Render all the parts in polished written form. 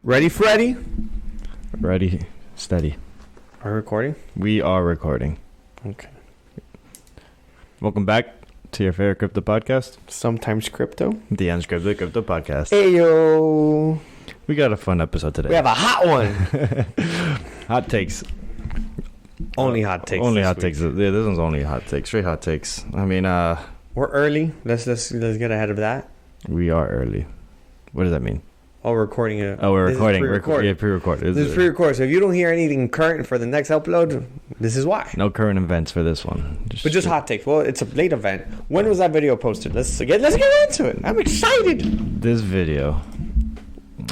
Ready, Freddy? Ready, steady. Are we recording? We are recording. Okay. Welcome back to your favorite crypto podcast, Sometimes Crypto. the Unscripted Crypto Podcast. Hey, yo. We got a fun episode today. We have a hot one. Hot takes. Only hot takes. Only this hot week. takes. Yeah, this one's only hot takes. Straight hot takes. I mean, We're early. Let's get ahead of that. we are early. What does that mean? Oh, we're recording it. Oh, we're This is recording. pre-recorded. Yeah, pre-recorded. This is pre-recorded. So if you don't hear anything current for the next upload, this is why. No current events for this one. But just hot takes. Well, it's a late event. When was that video posted? Let's get into it. I'm excited. This video.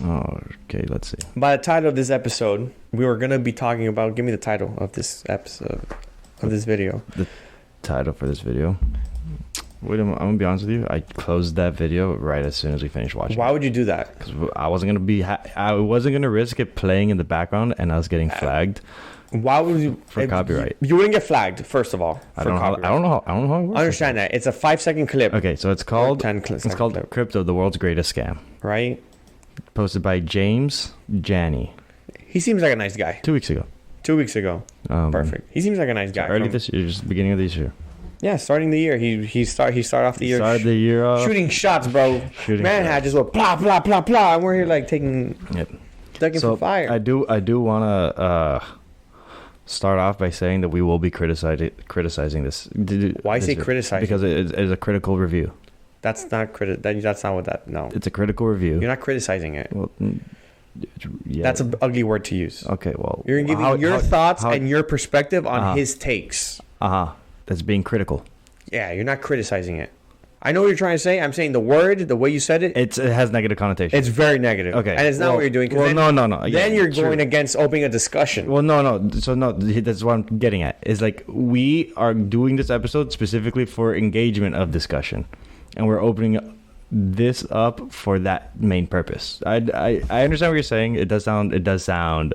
Oh, okay, let's see. By the title of this episode, we were gonna be talking about. Give me the title of this episode of this video. Title for this video. Wait, I'm gonna be honest with you. I closed that video right as soon as we finished watching. Why would you do that? Because I wasn't gonna be. I wasn't gonna risk it playing in the background and I was getting flagged Why would you for copyright. You wouldn't get flagged, first of all. I don't know. I don't know how it works. I understand that. It's a 5-second clip. Okay, so it's called. 10 It's called clip. "Crypto the World's Greatest Scam." Right? Posted by James Jani He seems like a nice guy. 2 weeks ago. 2 weeks ago. Perfect. He seems like a nice guy. Early this year, just beginning of this year. Yeah, starting the year. He started off the year. Started the year off. Shooting shots, bro. Shooting Man shots. had just went blah blah blah blah, and we're here like taking ducking So for fire. I do want to start off by saying that we will be criticizing this. Why this say video, criticizing? Because it is a critical review. That's not That's not what that. No, It's a critical review. you're not criticizing it. Well, yeah. That's an ugly word to use. Okay. Well, You're giving your thoughts and your perspective on Uh-huh. his takes. That's being critical. Yeah, you're not criticizing it. I know what you're trying to say. I'm saying the word, the way you said it, It has negative connotation. it's very negative. Okay. And it's not Well- what you're doing. 'Cause well, then, no. Yeah, then you're true. going against opening a discussion. Well, no. So no, that's what I'm getting at. Is like we are doing this episode specifically for engagement of discussion, and we're opening this up for that main purpose. I understand what you're saying. It does sound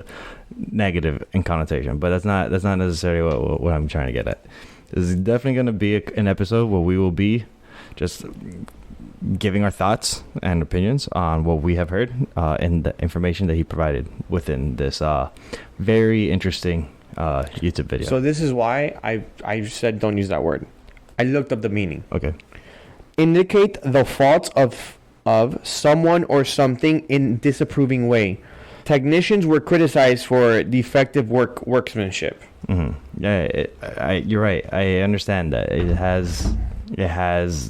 negative in connotation, but that's not necessarily what I'm trying to get at. This is definitely going to be an episode where we will be just giving our thoughts and opinions on what we have heard and the information that he provided within this very interesting YouTube video. So this is why I said don't use that word. I looked up the meaning. Okay. Indicate the faults of someone or something in disapproving way. Technicians were criticized for defective workmanship. Mm-hmm. Yeah, you're right. I understand that it has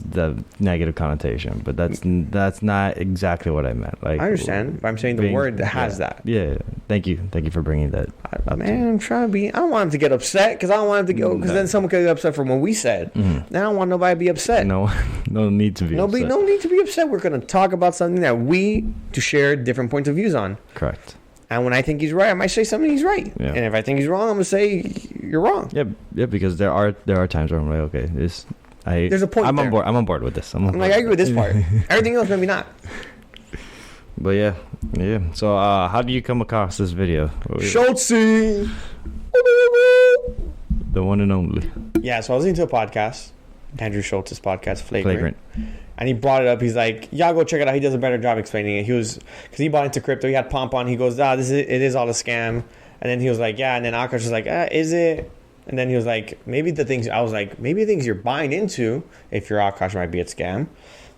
the negative connotation, but that's not exactly what I meant. Like I understand, but I'm saying the word that has that. Yeah. Thank you for bringing that up. Man, I'm trying to be. I don't want him to get upset because I don't want him to go. Because then someone could get upset from what we said. Mm-hmm. Now I don't want nobody to be upset. No need to be. No upset. need to be upset. We're going to talk about something that we to share different points of views on. Correct. And when I think he's right, I might say something he's right. Yeah. And if I think he's wrong, I'm gonna say you're wrong. Yeah, because there are times where I'm like, okay, There's a point I'm there. on board. I'm on board with this. I'm like, I agree with this part. Everything else, maybe not. But yeah. So, how do you come across this video? Schultz. The one and only. Yeah, so I was listening to a podcast, Andrew Schultz's podcast, Flagrant. Flagrant. And he brought it up. He's like, y'all go check it out. He does a better job explaining it. Because he bought into crypto. He had Pomp on. He goes, it is all a scam. And then he was like, yeah. And then Akash was like, is it? And then he was like, maybe the things you're buying into, if you're Akash, might be a scam.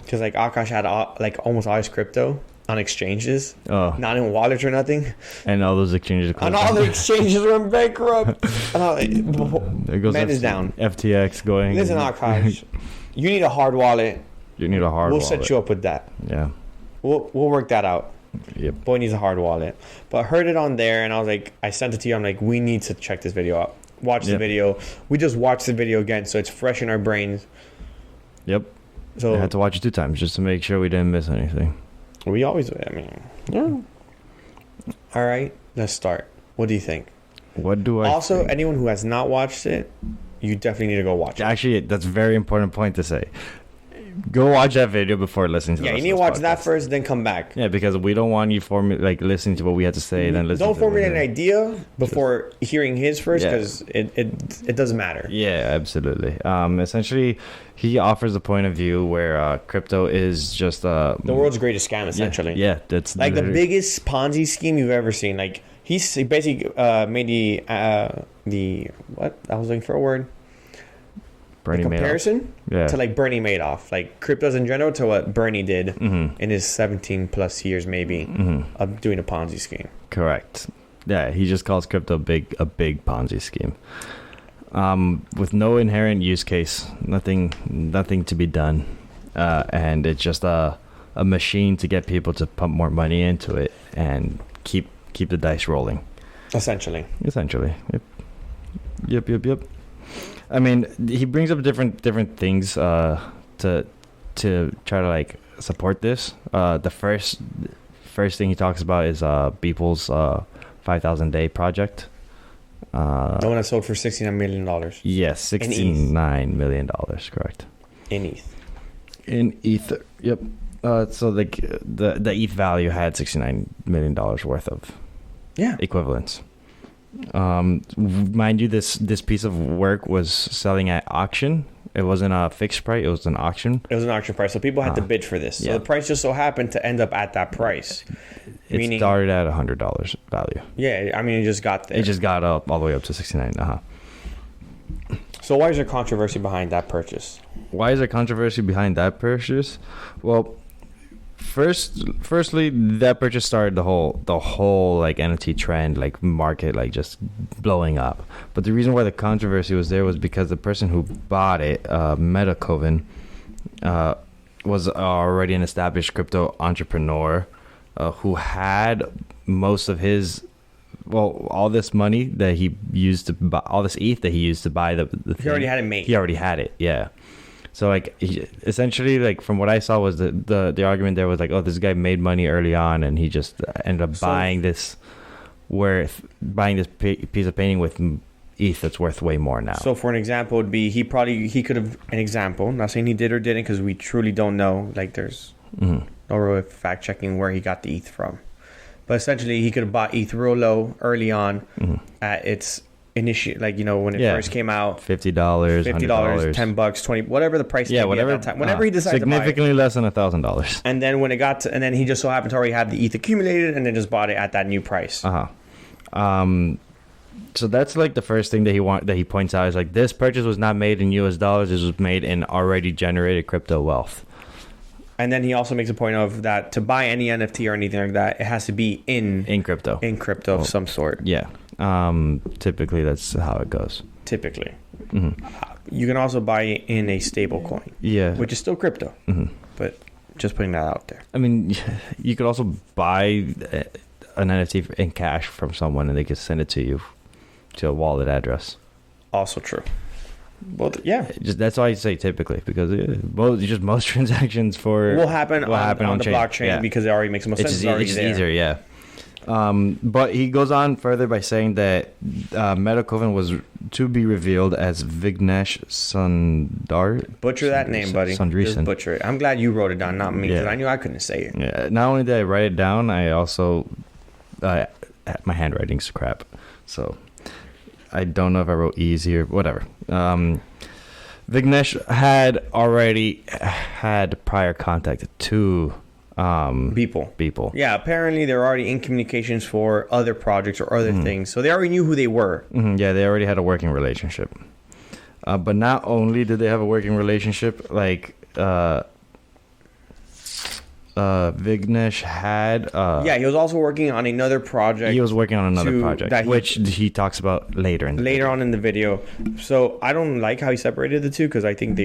Because like Akash had almost all his crypto on exchanges, not in wallets or nothing. And all those exchanges. And all the exchanges went bankrupt. There goes Man is down. FTX going. Listen, Akash, you need a hard wallet. You need a hard wallet. We'll set you up with that. Yeah. We'll work that out. Yep. Boy needs a hard wallet. But I heard it on there, and I was like, I sent it to you. I'm like, we need to check this video out. Watch the video. We just watched the video again, so it's fresh in our brains. Yep. So I had to watch it 2 times just to make sure we didn't miss anything. we always, yeah. All right, let's start. What do you think? What do I Also, think? anyone who has not watched it, you definitely need to go watch it. Actually, that's a very important point to say. Go watch that video before listening to. Yeah, the you need to watch that first, then come back. Yeah, because we don't want you listening to what we had to say, then listening. Don't to formulate an idea before hearing his first, because it doesn't matter. Yeah, absolutely. Essentially, he offers a point of view where crypto is just the world's greatest scam, essentially. Yeah, that's like the biggest Ponzi scheme you've ever seen. Like he basically made the what I was looking for a word. Bernie comparison to like Bernie Madoff, like cryptos in general, to what Bernie did in his 17 plus years maybe of doing a Ponzi scheme. Correct. Yeah, he just calls crypto a big Ponzi scheme. With no inherent use case, nothing to be done, and it's just a machine to get people to pump more money into it and keep the dice rolling. Essentially. Yep. I mean, he brings up different things to try to like support this. The first thing he talks about is Beeple's 5,000 day project. The one that sold for $69 million. Yes, $69 million, correct. In ETH. In Ether, yep. So like the ETH value had $69 million worth of equivalents. Mind you, this piece of work was selling at auction. It wasn't a fixed price. It was an auction. It was an auction price, so people had to bid for this. So the price just so happened to end up at that price. It started at $100 value. Yeah, I mean, it just got there. It just got up all the way up to 69. So why is there controversy behind that purchase? Why is there controversy behind that purchase? Well, firstly, that purchase started the whole like NFT trend, like market, like just blowing up. But the reason why the controversy was there was because the person who bought it, Metacoven, was already an established crypto entrepreneur who had most of his, all this money that he used to buy, all this ETH that he used to buy the thing. He already had it made. He already had it, yeah. So like essentially, like from what I saw was the argument there was like, oh, this guy made money early on and he just ended up buying this piece of painting with ETH that's worth way more now. So for an example would be he could have, an example, not saying he did or didn't because we truly don't know, like there's no real fact checking where he got the ETH from, but essentially he could have bought ETH real low early on at its like, you know, when it first came out, $50, $10, $20, whatever the price whatever at that time, whenever he decided significantly to buy it, less than $1,000. And then when it got to, and then he just so happened to already have the ETH accumulated and then just bought it at that new price. So that's like the first thing that he points out is like, this purchase was not made in US dollars, this was made in already generated crypto wealth. And then he also makes a point of that to buy any NFT or anything like that, it has to be in crypto. In crypto of some sort. Yeah. Typically that's how it goes. Typically. You can also buy in a stable coin. Yeah. Which is still crypto. But just putting that out there. I mean, you could also buy an NFT in cash from someone and they can send it to you to a wallet address. Also true. Well, yeah. That's why I say typically, because most transactions will happen on the chain. Blockchain because it already makes more sense. It's just easier, yeah. But he goes on further by saying that Metacoven was to be revealed as Vignesh Sundar. Butcher that name, buddy. Sundreesen. Just butcher it. I'm glad you wrote it down, not me, because I knew I couldn't say it. Yeah. Not only did I write it down, I also my handwriting's crap, so I don't know if I wrote easier, whatever. Vignesh had already had prior contact to people. Yeah, apparently they're already in communications for other projects or other things, so they already knew who they were. Yeah, they already had a working relationship. But not only did they have a working relationship, like Vignesh had he was also working on another project. He was working on another project, which he talks about later on in the video. So I don't like how he separated the two, because I think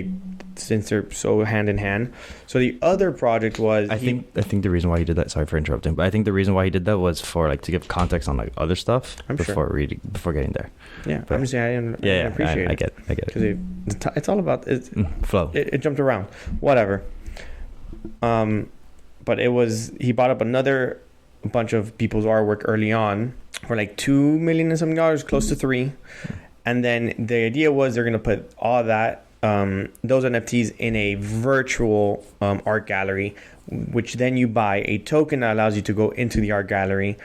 since they're so hand in hand. So the other project was I think the reason why he did that, sorry for interrupting, but I think the reason why he did that was for like to give context on like other stuff before getting there. Yeah, but, I'm just saying I appreciate it. I get it. Because it's all about flow. It jumped around. Whatever. But he bought up a bunch of people's artwork early on for like $2 million and something, close to $3 million. And then the idea was they're going to put all that those NFTs in a virtual art gallery, which then you buy a token that allows you to go into the art gallery,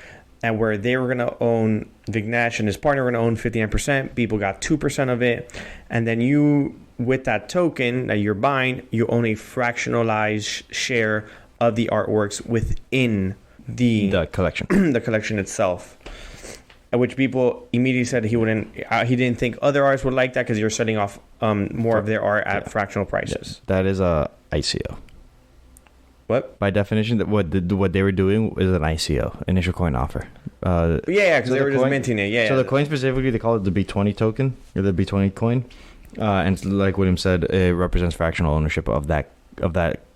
and where they were going to own, Vignesh and his partner were going to own 59%, people got 2% of it, and then you, with that token that you're buying, you own a fractionalized share of the artworks within the collection. the collection itself. At which people immediately said he didn't think other artists would like that because you're selling off more of their art at fractional prices. Yeah, that is a ICO. What? By definition, what they were doing is an ICO, initial coin offer. Because they were just minting it. Yeah. So the coin specifically, they call it the B20 token or the B20 coin, and like William said, it represents fractional ownership of that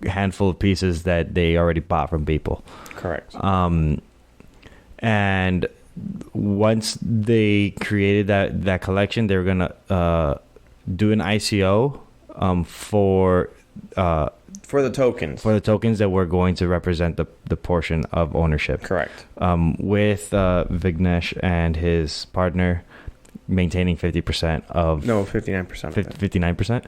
handful of pieces that they already bought from people. Correct. And once they created that collection, they were gonna do an ICO for the tokens. For the tokens that were going to represent the portion of ownership. Correct. With Vignesh and his partner maintaining 50% of... No, 59%. 59%?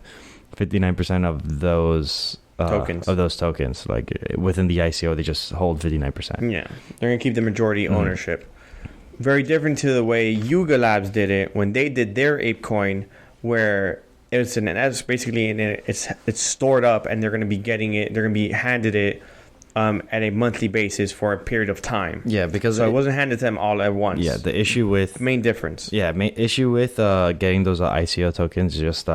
59% of those... tokens. Of those tokens. Like, within the ICO, they just hold 59%. Yeah. They're going to keep the majority ownership. Very different to the way Yuga Labs did it when they did their ApeCoin, where it's basically it's stored up, and they're going to be getting it. They're going to be handed it at a monthly basis for a period of time. Yeah, because it wasn't handed to them all at once. Yeah, the issue with main difference. Yeah, main issue with getting those ICO tokens is just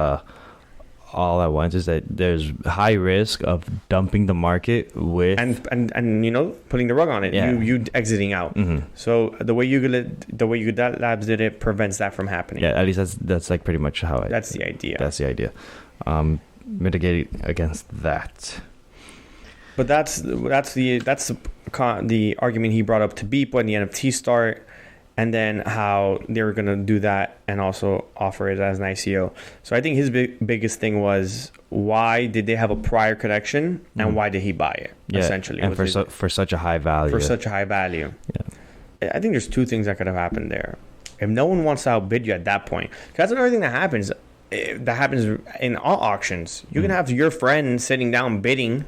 all at once is that there's high risk of dumping the market with and putting the rug on it. Yeah. You exiting out. Mm-hmm. So the way Yuga Labs did it prevents that from happening. Yeah, at least that's like pretty much how that's the idea. That's the idea. Mitigate against that. But that's the argument he brought up to Beep when the NFT start, and then how they were going to do that and also offer it as an ICO. So I think his biggest thing was, why did they have a prior connection, and why did he buy it? Yeah, essentially, and for such a high value. For such a high value. Yeah. I think there's two things that could have happened there. If no one wants to outbid you at that point, that's another thing that happens. That happens in all auctions. You can have your friend sitting down bidding,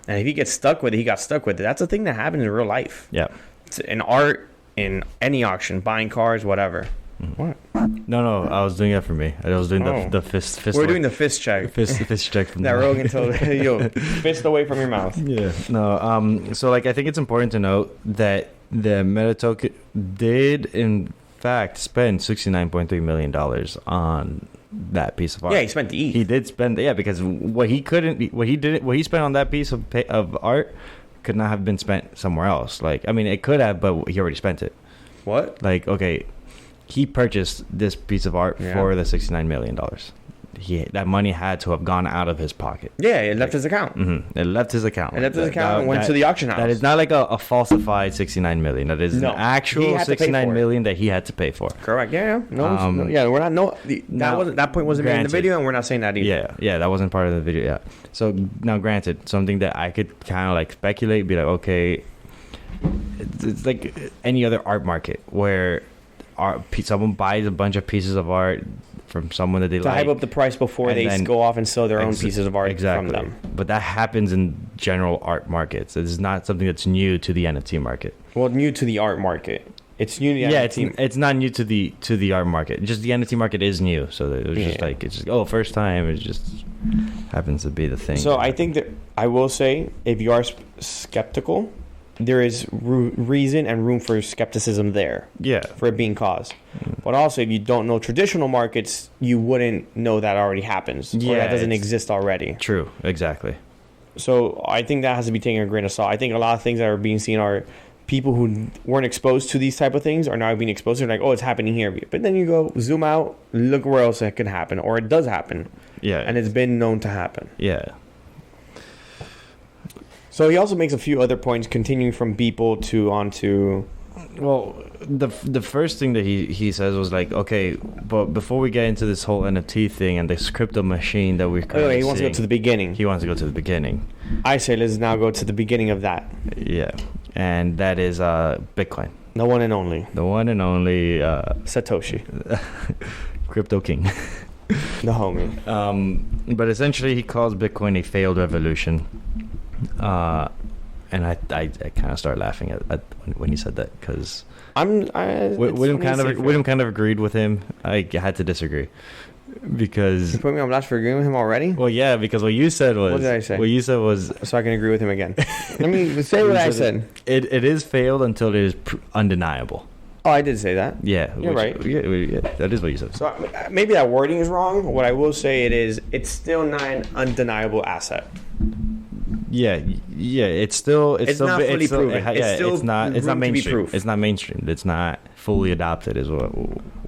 and if he gets stuck with it, he got stuck with it. That's a thing that happens in real life. Yeah. It's in art, in any auction, buying cars, whatever. What? No, I was doing it for me. I was doing the fist. We're doing the fist check. Fist check from that Rogan told yo, fist away from your mouth. Yeah. No. So like, I think it's important to note that the Meta token did in fact spend $69.3 million on that piece of art. Yeah, he spent the ETH. He did spend, because what he spent on that piece of art could not have been spent somewhere else. Like, I mean, it could have, but he already spent it. What? Like, okay, he purchased this piece of art for the $69 million. That money had to have gone out of his pocket. Yeah, it left his account. Mm-hmm. It left his account. It left his account and went to the auction house. That is not like a falsified $69 million. That is an actual $69 million that he had to pay for. Correct. Yeah. We're not. That point wasn't made in the video, and we're not saying that either. Yeah. That wasn't part of the video. Yeah. So now, granted, something that I could kind of like speculate, be like, okay, it's like any other art market where someone buys a bunch of pieces of art from someone that they like. To hype up the price before they go off and sell their own pieces of art from them. But that happens in general art markets. It's not something that's new to the NFT market. Well, new to the art market. It's new to the NFT. It's not new to the art market. Just the NFT market is new. So it was just like, it's just, first time. It just happens to be the thing. So I think that I will say, if you are skeptical, there is reason and room for skepticism there. Yeah. For it being caused. But also, if you don't know traditional markets, you wouldn't know that already happens. Yeah. Or that doesn't exist already. True. Exactly. So I think that has to be taken a grain of salt. I think a lot of things that are being seen are people who weren't exposed to these type of things are now being exposed to it, like, oh, it's happening here. But then you go, zoom out, look where else it could happen. Or it does happen. Yeah. And it's been known to happen. Yeah. So he also makes a few other points, continuing from Beeple onto. Well, the first thing that he says was like, okay, but before we get into this whole NFT thing and this crypto machine that we're currently he wants to go to the beginning. He wants to go to the beginning. I say let's now go to the beginning of that. Yeah, and that is Bitcoin. The one and only. The one and only Satoshi. Crypto King. The homie. But essentially, he calls Bitcoin a failed revolution. And I kind of started laughing at when he said that, because William kind of agreed with him. I had to disagree, because you put me on blast for agreeing with him already. Well, yeah, because what you said was, what did I say? What you said was, so I can agree with him again. Let me say what I said. It is failed until it is undeniable. Oh, I did say that. Yeah, you're right. Yeah, that is what you said. So maybe that wording is wrong. What I will say it's still not an undeniable asset. Yeah, it's still not fully proven. It's not mainstream. It's not mainstream. It's not fully adopted. Is what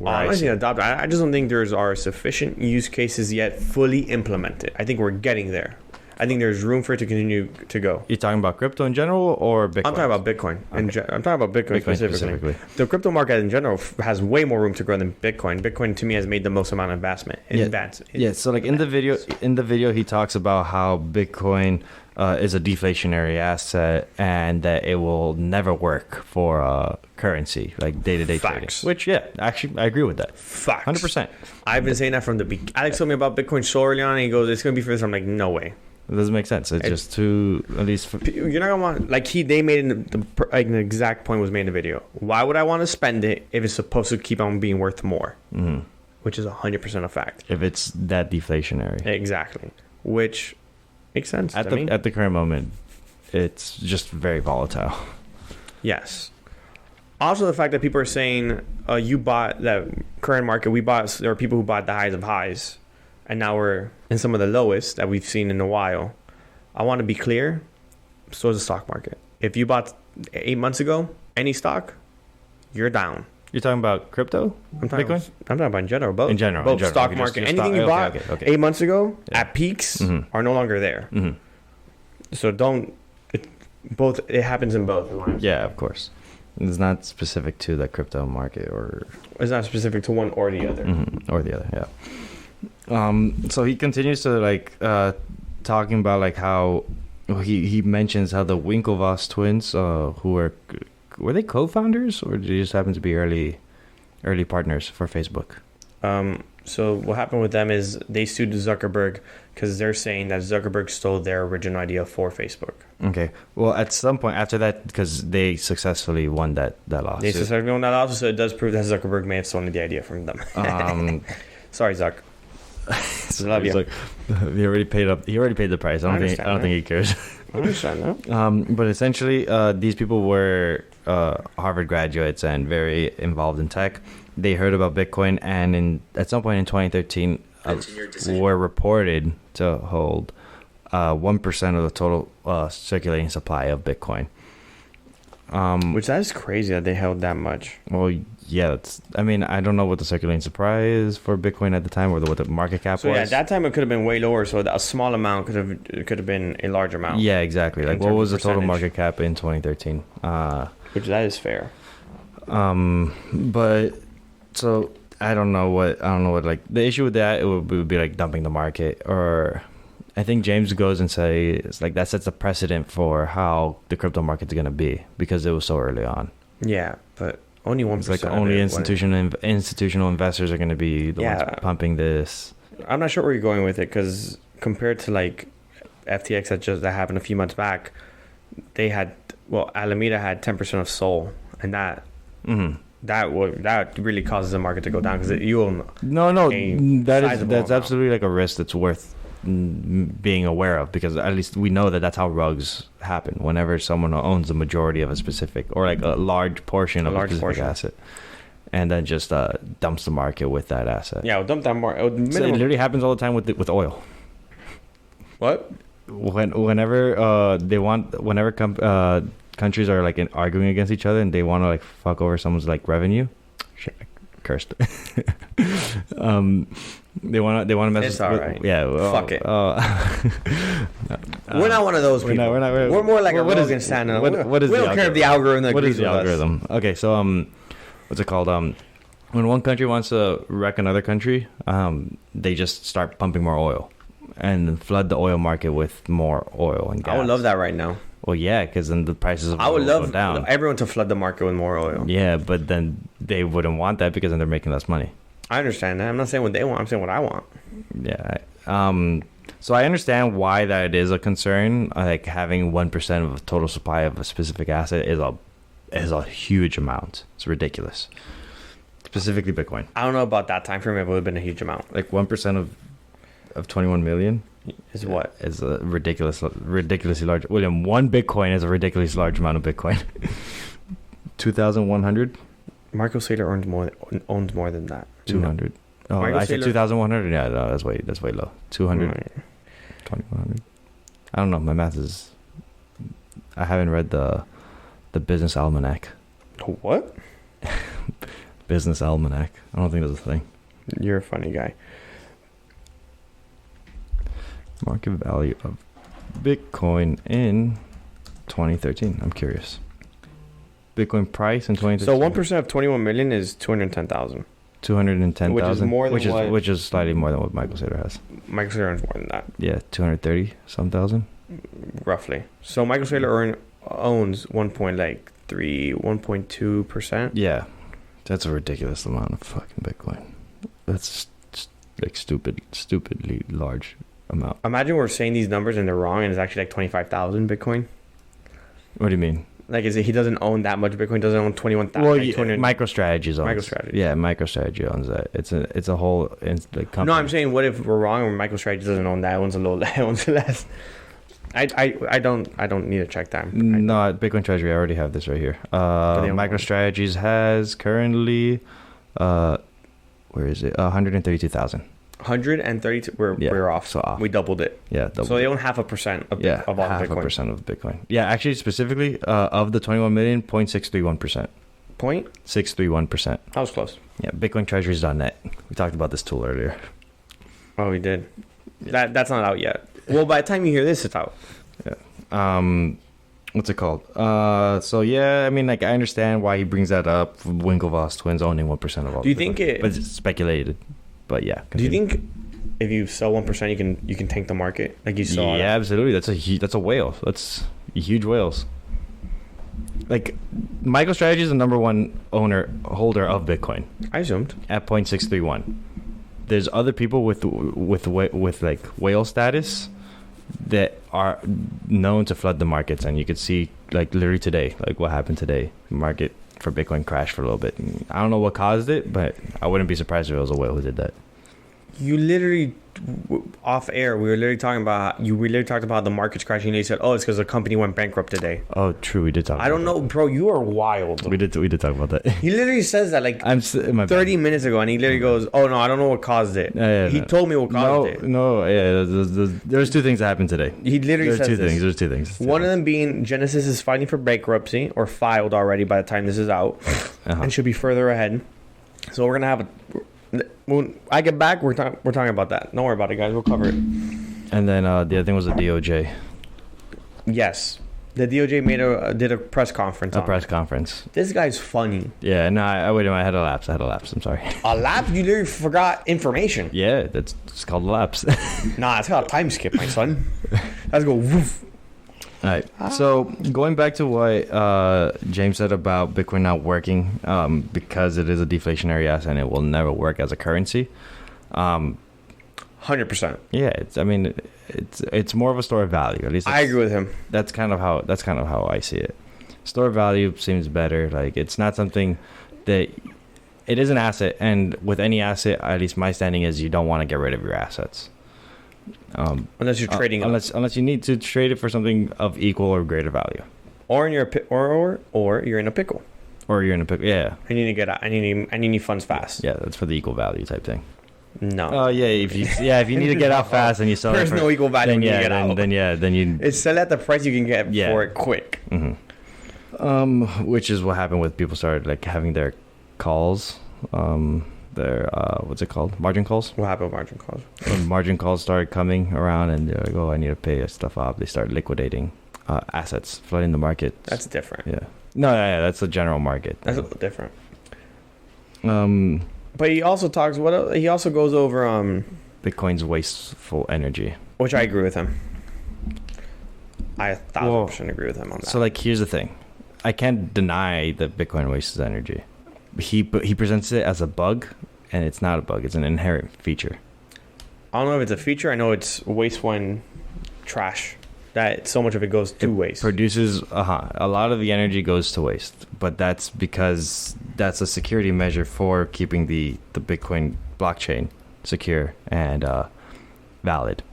I say adopted. I just don't think are sufficient use cases yet fully implemented. I think we're getting there. I think there's room for it to continue to go. You're talking about crypto in general or Bitcoin? I'm talking about Bitcoin. Okay. I'm talking about Bitcoin specifically. The crypto market in general has way more room to grow than Bitcoin. Bitcoin to me has made the most amount of investment. So like in the video, he talks about how Bitcoin is a deflationary asset and that it will never work for currency, like day-to-day trading. Which, actually, I agree with that. Facts. 100%. I've been saying that from the beginning. Alex told me about Bitcoin so early on, and he goes, it's going to be for this. I'm like, no way. It doesn't make sense. It's just too, at least you're not gonna want, like, they made the exact point was made in the video. Why would I want to spend it if it's supposed to keep on being worth more? Mm-hmm. Which is 100% a fact. If it's that deflationary, exactly. Which makes sense at the current moment. It's just very volatile. Yes. Also, the fact that people are saying you bought that current market. There are people who bought the highs of highs. And now we're in some of the lowest that we've seen in a while. I want to be clear. So is the stock market. If you bought 8 months ago, any stock, you're down. You're talking about crypto? Bitcoin? I'm talking about in general. Both. In general. Both stock market. Anything you bought 8 months ago at peaks are no longer there. Mm-hmm. So it happens in both. Yeah, of course. It's not specific to the crypto market, or it's not specific to one or the other. Mm-hmm. Or the other, yeah. So he continues to talking about like how he mentions how the Winklevoss twins, who were they co-founders or did they just happen to be early partners for Facebook? So what happened with them is they sued Zuckerberg because they're saying that Zuckerberg stole their original idea for Facebook. Okay. Well, at some point after that, because they successfly won that lawsuit. They successfully won that lawsuit, so it does prove that Zuckerberg may have stolen the idea from them. Sorry, Zuck. Love you. Like, he already paid the price. I don't think he cares. I understand that. But essentially, these people were Harvard graduates and very involved in tech. They heard about Bitcoin, and at some point in 2013, were reported to hold 1% of the total circulating supply of Bitcoin. Which that is crazy that they held that much. Well, yeah, I don't know what the circulating supply is for Bitcoin at the time, or what the market cap was. So yeah, at that time it could have been way lower. So a small amount could have been a large amount. Yeah, exactly. Like, what was the total market cap in 2013? Which that is fair. But so I don't know what like the issue with that, it would be like dumping the market, or I think James goes and says like that sets a precedent for how the crypto market's gonna be because it was so early on. Yeah, but only 1%. Like only institutional investors are going to be the ones pumping this. I'm not sure where you're going with it, because compared to like FTX that happened a few months back, Alameda had 10% of Sol, and that really causes the market to go down, because that's absolutely like a risk that's worth being aware of, because at least we know that's how rugs happen. Whenever someone owns the majority of a specific, or like a large portion of a specific asset, and then just dumps the market with that asset. Yeah, dump that market. So it literally happens all the time with oil. What? Whenever countries are like arguing against each other and they want to like fuck over someone's like revenue. Shit, I cursed. They want to mess. It's all right. Yeah. Fuck it. We're not one of those people. We're more like a Rogan stand. We don't care if the algorithm agrees with us. What is the algorithm? Okay, so what's it called? When one country wants to wreck another country, they just start pumping more oil and flood the oil market with more oil and gas. I would love that right now. Well, yeah, because then the prices of oil go down. I would love everyone to flood the market with more oil. Yeah, but then they wouldn't want that because then they're making less money. I understand that. I'm not saying what they want. I'm saying what I want. Yeah. So I understand why that is a concern. Like having 1% of the total supply of a specific asset is a huge amount. It's ridiculous. Specifically Bitcoin. I don't know about that time frame. It would have been a huge amount. Like 1% of 21 million is what? Is a ridiculously large. William, 1 Bitcoin is a ridiculously large amount of Bitcoin. 2,100. Marco Saylor owns more than that. 200. No. Oh, I said 2,100. Yeah, no, that's way low. 200. 2,100. I don't know. My math is. I haven't read the Business Almanac. What? Business Almanac. I don't think that's a thing. You're a funny guy. Market value of Bitcoin in 2013. I'm curious. Bitcoin price in 2013. So 1% of 21 million is 210,000. 210,000. Which is more than which is slightly more than what Michael Saylor has. Michael Saylor earns more than that. Yeah, 230 some thousand. Roughly. So Michael Saylor owns 1.2%. Yeah. That's a ridiculous amount of fucking Bitcoin. That's like stupidly large amount. Imagine we're saying these numbers and they're wrong and it's actually like 25,000 Bitcoin. What do you mean? Like, is it he doesn't own that much Bitcoin? Doesn't own 21,000? Well, like MicroStrategy owns. MicroStrategy. Yeah, MicroStrategy owns that. It's a whole company. No, I'm saying what if we're wrong and MicroStrategy doesn't own that? It owns a little. It owns less. I don't need to check that. No, Bitcoin Treasury. I already have this right here. MicroStrategies has currently, where is it? 132,000. 132. We're off. So off. We doubled it. Yeah. So they own 0.5% of all half Bitcoin. 0.5% of Bitcoin. Yeah, actually, specifically of the 21 million, 0.631%. 0.631%. That was close. Yeah, BitcoinTreasuries.net. We talked about this tool earlier. Oh, we did. Yeah. That's not out yet. Well, by the time you hear this, it's out. Yeah. What's it called? So yeah, I mean, like I understand why he brings that up. Winklevoss twins owning 1% of all. Do you think it? But it's speculated. But yeah. Continue. Do you think if you sell 1%, you can tank the market like you saw? Yeah, absolutely. That's a whale. That's huge whales. Like MicroStrategy is the number one holder of Bitcoin. I assumed at 0.631. There's other people with like whale status that are known to flood the markets, and you could see like literally today, like what happened today. The market for Bitcoin crashed for a little bit. I don't know what caused it, but I wouldn't be surprised if it was a whale who did that. You literally, off air, we literally talked about the market's crashing, and you said, "Oh, it's because the company went bankrupt today." Oh, true, we did talk. I don't know, bro. You are wild. We did talk about that. He literally says that like 30 minutes ago, and he literally goes, "Oh no, I don't know what caused it." He told me what caused it. No, yeah, there's two things that happened today. He literally says this. There's two things. One of them being Genesis is filing for bankruptcy or filed already by the time this is out, and should be further ahead. So we're gonna have when I get back, we're talking about that. Don't worry about it, guys. We'll cover it. And then the other thing was the DOJ. Yes, the DOJ did a press conference. Press conference. This guy's funny. Yeah, no, I had a lapse. I'm sorry. A lapse? You literally forgot information. Yeah, it's called a lapse. Nah, it's called a time skip, my son. Let's go. Woof. All right. So going back to what James said about Bitcoin not working because it is a deflationary asset and it will never work as a currency. 100%. Yeah, it's more of a store of value. At least I agree with him. That's kind of how I see it. Store of value seems better. Like it's not something that it is an asset, and with any asset, at least my standing is you don't want to get rid of your assets. Unless you're trading, unless you need to trade it for something of equal or greater value, or you're in a pickle, yeah. I need to get out. I need funds fast. Yeah, that's for the equal value type thing. No. Oh yeah, if you need to get out fast and you sell there's no equal value when you get out. Then you it's sell at the price you can get for it quick. Mm-hmm. Which is what happened with people started like having their calls. Their what's it called? Margin calls. What happened with margin calls? When margin calls started coming around and they're like, oh, I need to pay stuff off. They start liquidating assets, flooding the market. That's different. Yeah. No, that's the general market. That's a little different. But he also talks. He also goes over Bitcoin's wasteful energy, which I agree with him. I 1,000% agree with him on that. So like, here's the thing. I can't deny that Bitcoin wastes energy. He presents it as a bug and it's not a bug. It's an inherent feature. I don't know if it's a feature. I know it's waste when trash. That so much of it goes to waste. Produces a lot of the energy goes to waste, but that's because that's a security measure for keeping the Bitcoin blockchain secure and valid.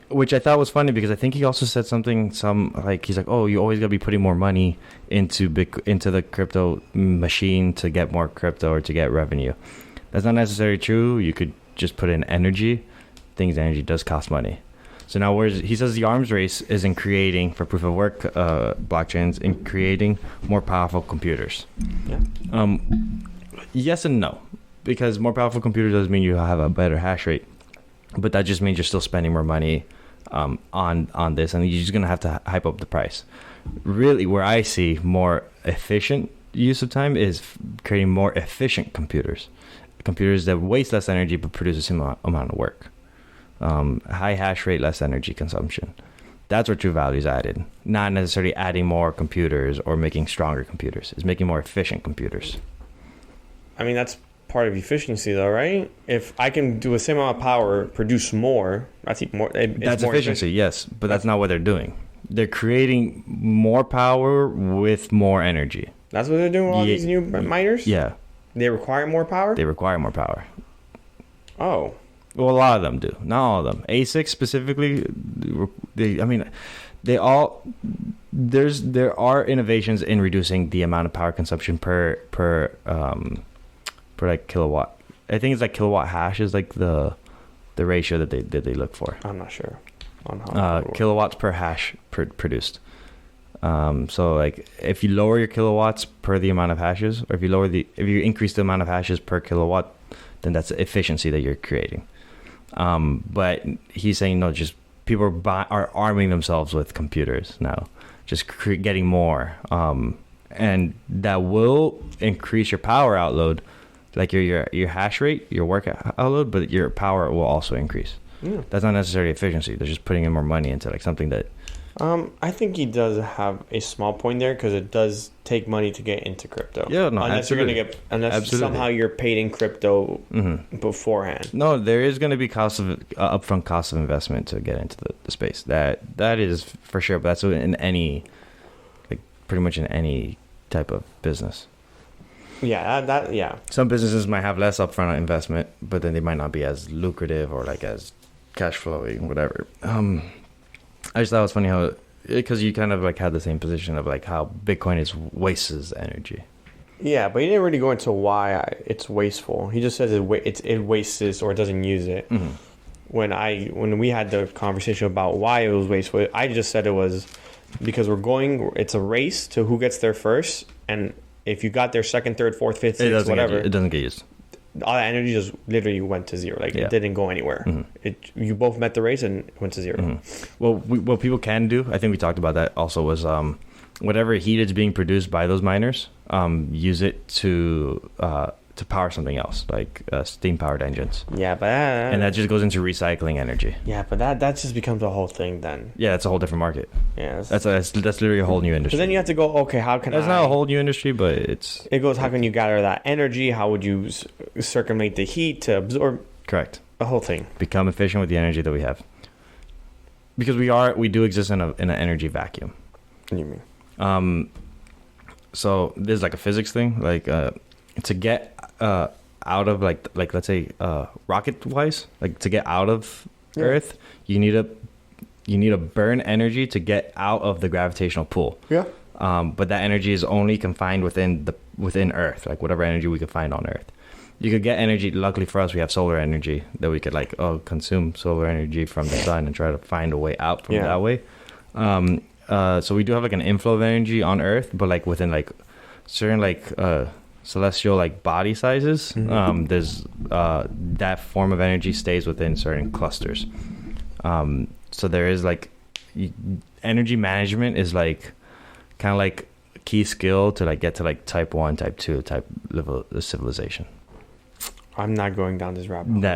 Which I thought was funny because I think he also said he's like, oh, you always gotta be putting more money into the crypto machine to get more crypto or to get revenue. That's not necessarily true. You could just put in energy. Energy does cost money. So now he says the arms race is in creating, for proof of work blockchains, in creating more powerful computers. Yeah. Yes and no, because more powerful computer does mean you have a better hash rate, but that just means you're still spending more money on this, and you're just gonna have to hype up the price. Really, where I see more efficient use of time is creating more efficient computers that waste less energy but produce the same amount of work. High hash rate, less energy consumption. That's where true value is added. Not necessarily adding more computers or making stronger computers. It's making more efficient computers. I mean, that's part of efficiency, though, right? If I can do a same amount of power, produce more, that's more. That's more efficiency, yes, but that's not what they're doing. They're creating more power with more energy. That's what they're doing with all these new miners? Yeah. They require more power? They require more power. Oh. Well, a lot of them do. Not all of them. ASICs specifically, there are innovations in reducing the amount of power consumption per like kilowatt. I think it's like kilowatt hash is like the ratio that they look for. I'm not sure on how kilowatts per hash produced. So like if you lower your kilowatts per the amount of hashes, or if you increase the amount of hashes per kilowatt, then that's the efficiency that you're creating. But he's saying no, just people are arming themselves with computers now, just getting more, and that will increase your power outload, like your hash rate, your work outload, but your power will also increase. Yeah. That's not necessarily efficiency. They're just putting in more money into like something that. I think he does have a small point there because it does take money to get into crypto. Yeah, no, unless absolutely. Somehow you're paid in crypto beforehand. No, there is going to be upfront cost of investment to get into the space. That is for sure. But that's in any, like pretty much in any type of business. Yeah, yeah. Some businesses might have less upfront investment, but then they might not be as lucrative or like as cash flowing, whatever. I just thought it was funny how, because you kind of like had the same position of like how Bitcoin wastes energy. Yeah, but he didn't really go into why it's wasteful. He just says it wastes or it doesn't use it. Mm-hmm. When we had the conversation about why it was wasteful, I just said it was because it's a race to who gets there first, and if you got there second, third, fourth, fifth, sixth, whatever, it doesn't get used. All that energy just literally went to zero. Like it didn't go anywhere. Mm-hmm. You both met the race and it went to zero. Mm-hmm. Well, what people can do, I think we talked about that also, was whatever heat is being produced by those miners, use it to power something else, like steam powered engines. Yeah, but and that just goes into recycling energy. Yeah, but that just becomes a whole thing then. Yeah, it's a whole different market. Yeah, that's literally a whole new industry. So then you have to go, okay, how can It's not a whole new industry, but it goes. How can you gather that energy? How would you circumvent the heat to absorb? Correct. The whole thing. Become efficient with the energy that we have, because we do exist in an energy vacuum. What do you mean? So there's like a physics thing, like to get out of like let's say rocket wise, like to get out of Earth, you need to burn energy to get out of the gravitational pull. Yeah. But that energy is only confined within Earth, like whatever energy we could find on Earth. You could get energy. Luckily for us, we have solar energy that we could consume solar energy from the sun and try to find a way out from that way. So we do have like an inflow of energy on Earth, but like within like certain like celestial like body sizes, there's that form of energy stays within certain clusters. So there is like energy management is like kind of like a key skill to like get to like type 1, type 2 type level of civilization. I'm not going down this rabbit hole. No.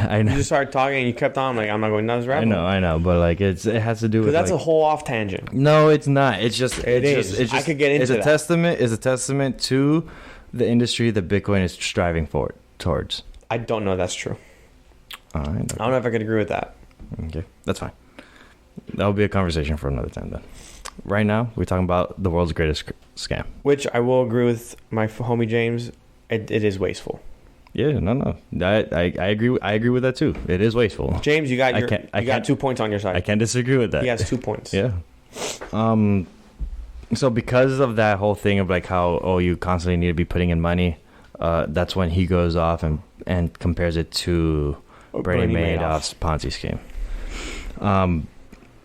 I know. You just started talking and you kept on. Like, I'm not going down this rabbit hole. I know. But like, it has to do with. That's like, a whole off tangent. No, it's not. It's just. It is. I could get into It's a testament to the industry that Bitcoin is striving towards. I don't know if that's true. All right. I don't know if I could agree with that. Okay, that's fine. That'll be a conversation for another time then. Right now, we're talking about the world's greatest scam. Which I will agree with my homie James. It is wasteful. Yeah, no. I agree. I agree with that too. It is wasteful. James, you got 2 points on your side. I can't disagree with that. He has 2 points. Yeah. So because of that whole thing of like how you constantly need to be putting in money, that's when he goes off and compares it to Bernie Madoff's Ponzi scheme.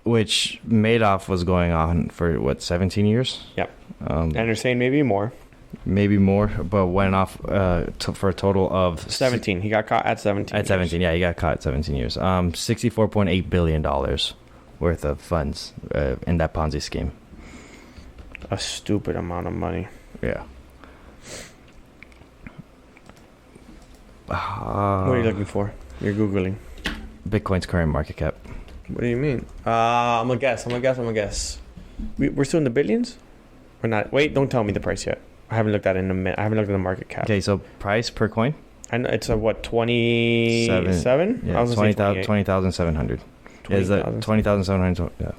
Which Madoff was going on for 17 years? Yep. And they're saying maybe more, but went off for a total of 17. He got caught at 17. At 17, yeah, he got caught at 17 years. $64.8 billion worth of funds in that Ponzi scheme. A stupid amount of money. Yeah. What are you looking for? You're Googling. Bitcoin's current market cap. What do you mean? I'm gonna guess. We're still in the billions? Or not? Wait, don't tell me the price yet. I haven't looked at it in a minute. I haven't looked at the market cap. Okay, so price per coin? I know it's a what, 27? Yeah, I was gonna say 20,700. Is that 20,700? Yeah.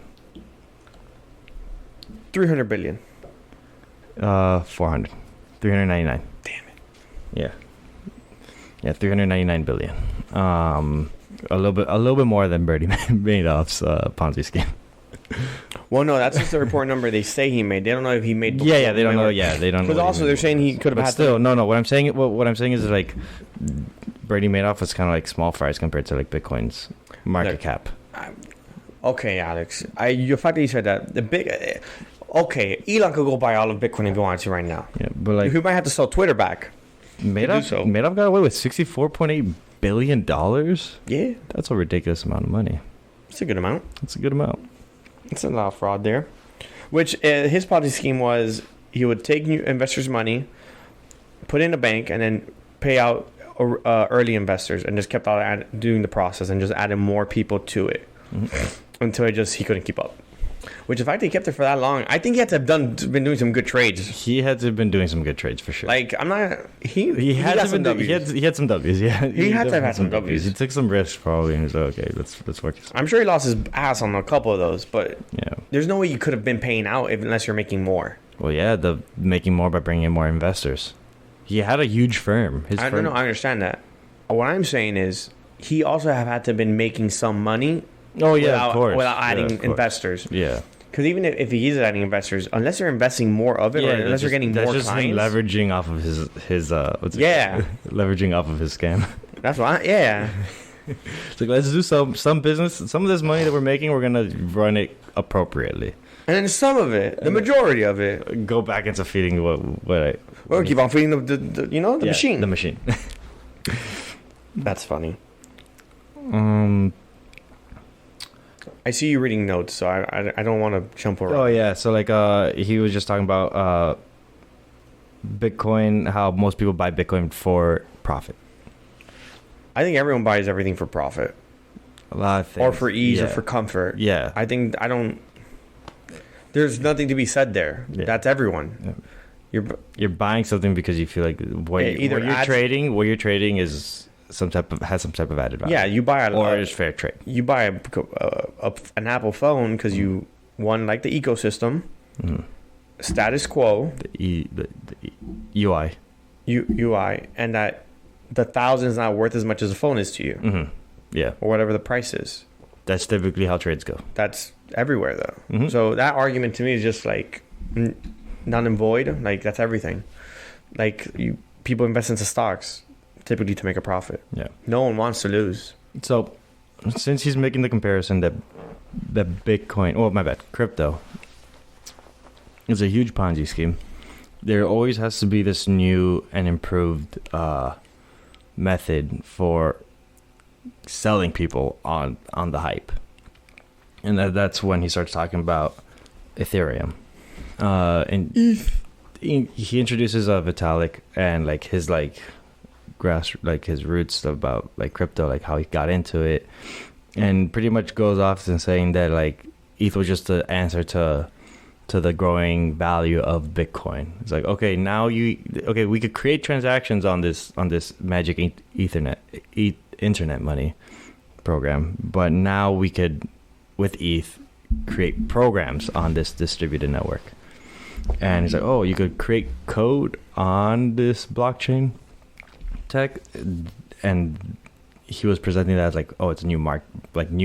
300 billion. 400. 399. Damn it. Yeah. Yeah, 399 billion. A little bit more than Bernie Madoff's Ponzi scheme. Well, no, that's just the report number they say he made. They don't know if he made. Yeah, they don't know. Yeah, they don't know. Because also they're saying he could have had. Still, no. What I'm saying is like Bernie Madoff was kind of like small fries compared to like Bitcoin's market cap. Okay, Alex. The fact that you said that the big. Okay, Elon could go buy all of Bitcoin and go on to right now. Yeah, but like he might have to sell Twitter back. Madoff got away with $64.8 billion. Yeah, that's a ridiculous amount of money. It's a good amount. It's a lot of fraud there. Which his Ponzi scheme was he would take new investors' money, put it in a bank, and then pay out early investors, and just kept on doing the process and just added more people to it until he couldn't keep up. Which the fact that he kept it for that long, I think he had to have been doing some good trades. He had to have been doing some good trades for sure. Like I'm not. He had some W's. He had some W's. Yeah, he had to have had some W's. He took some risks probably, and he was like, okay, let's work. I'm sure he lost his ass on a couple of those, but yeah, there's no way you could have been paying out unless you're making more. Well, yeah, the making more by bringing in more investors. He had a huge firm. I don't know. I understand that. What I'm saying is he also had to have been making some money. Oh yeah, of course. Without adding investors. Yeah. Because even if he is adding investors, unless they're investing more of it, or unless they're getting more clients, leveraging off of his leveraging off of his scam. That's why, yeah. It's like let's do some business. Some of this money that we're making, we're gonna run it appropriately, and then some of it, the majority of it, go back into feeding We'll keep on feeding the machine. The machine. That's funny. I see you reading notes, so I don't want to jump around. Oh yeah, so like he was just talking about Bitcoin, how most people buy Bitcoin for profit. I think everyone buys everything for profit. A lot of things. Or for ease or for comfort. Yeah. There's nothing to be said there. Yeah. That's everyone. Yeah. You're buying something because you feel like what you're trading is has some type of added value. Yeah, you buy it's fair trade. You buy an Apple phone because you like the ecosystem, status quo, the UI, and that the $1,000 is not worth as much as a phone is to you. Mm-hmm. Yeah, or whatever the price is. That's typically how trades go. That's everywhere though. Mm-hmm. So that argument to me is just like null and void. Like that's everything. Like people invest into stocks typically to make a profit. Yeah. No one wants to lose. So since he's making the comparison that Bitcoin, crypto is a huge Ponzi scheme, there always has to be this new and improved method for selling people on the hype. And that's when he starts talking about Ethereum. And he introduces Vitalik and like his his roots about like crypto, like how he got into it, and pretty much goes off and saying that like ETH was just the answer to to the growing value of Bitcoin. It's like, okay, now we could create transactions on this magic internet money program, but now we could, with ETH, create programs on this distributed network. And he's like, oh, you could create code on this blockchain tech, and he was presenting that as like, oh, it's a new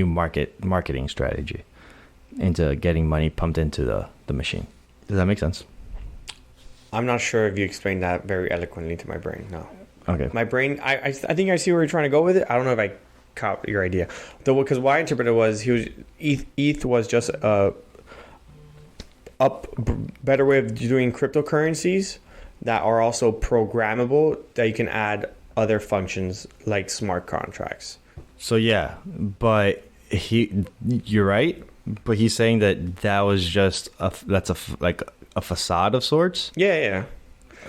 marketing strategy into getting money pumped into the machine. Does that make sense? I'm not sure if you explained that very eloquently to my brain. No. Okay. My brain, I think I see where you're trying to go with it. I don't know if I caught your idea. Though, because what I interpreted was ETH was just a better way of doing cryptocurrencies that are also programmable, that you can add other functions like smart contracts. So yeah, but you're right. But he's saying that was just a facade of sorts. Yeah.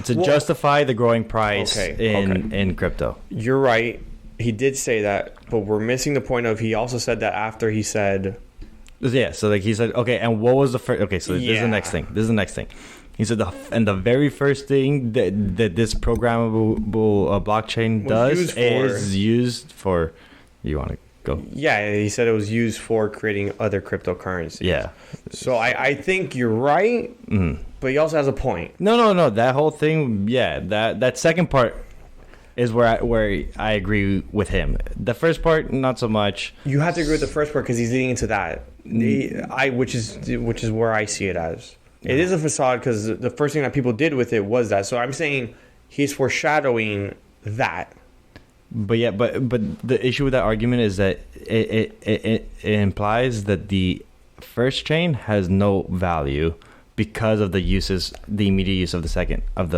To justify the growing price in crypto. You're right. He did say that, but we're missing the point of he also said that after he said... Yeah, so like he said, okay, and what was the first... Okay, so this is the next thing. He said, the very first thing that this programmable blockchain does is used for... You want to go? Yeah, he said it was used for creating other cryptocurrencies. Yeah. So I think you're right, but he also has a point. No. That whole thing, yeah, that second part is where I agree with him. The first part, not so much. You have to agree with the first part because he's leading into that. Which is where I see it as. It is a facade because the first thing that people did with it was that. So I'm saying he's foreshadowing that. But yeah, but the issue with that argument is that it implies that the first chain has no value because of the immediate use of the second of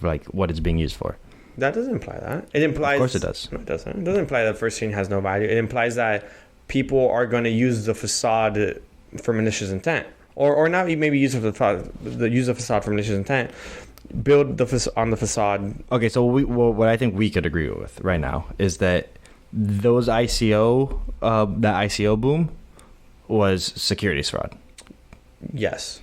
like what it's being used for. That doesn't imply that. It implies... Of course it does. No, it doesn't. It doesn't imply that the first chain has no value. It implies that people are going to use the facade for malicious intent. Or not maybe use the facade for malicious intent. Build on the facade. Okay, so what I think we could agree with right now is that those that ICO boom was securities fraud. Yes.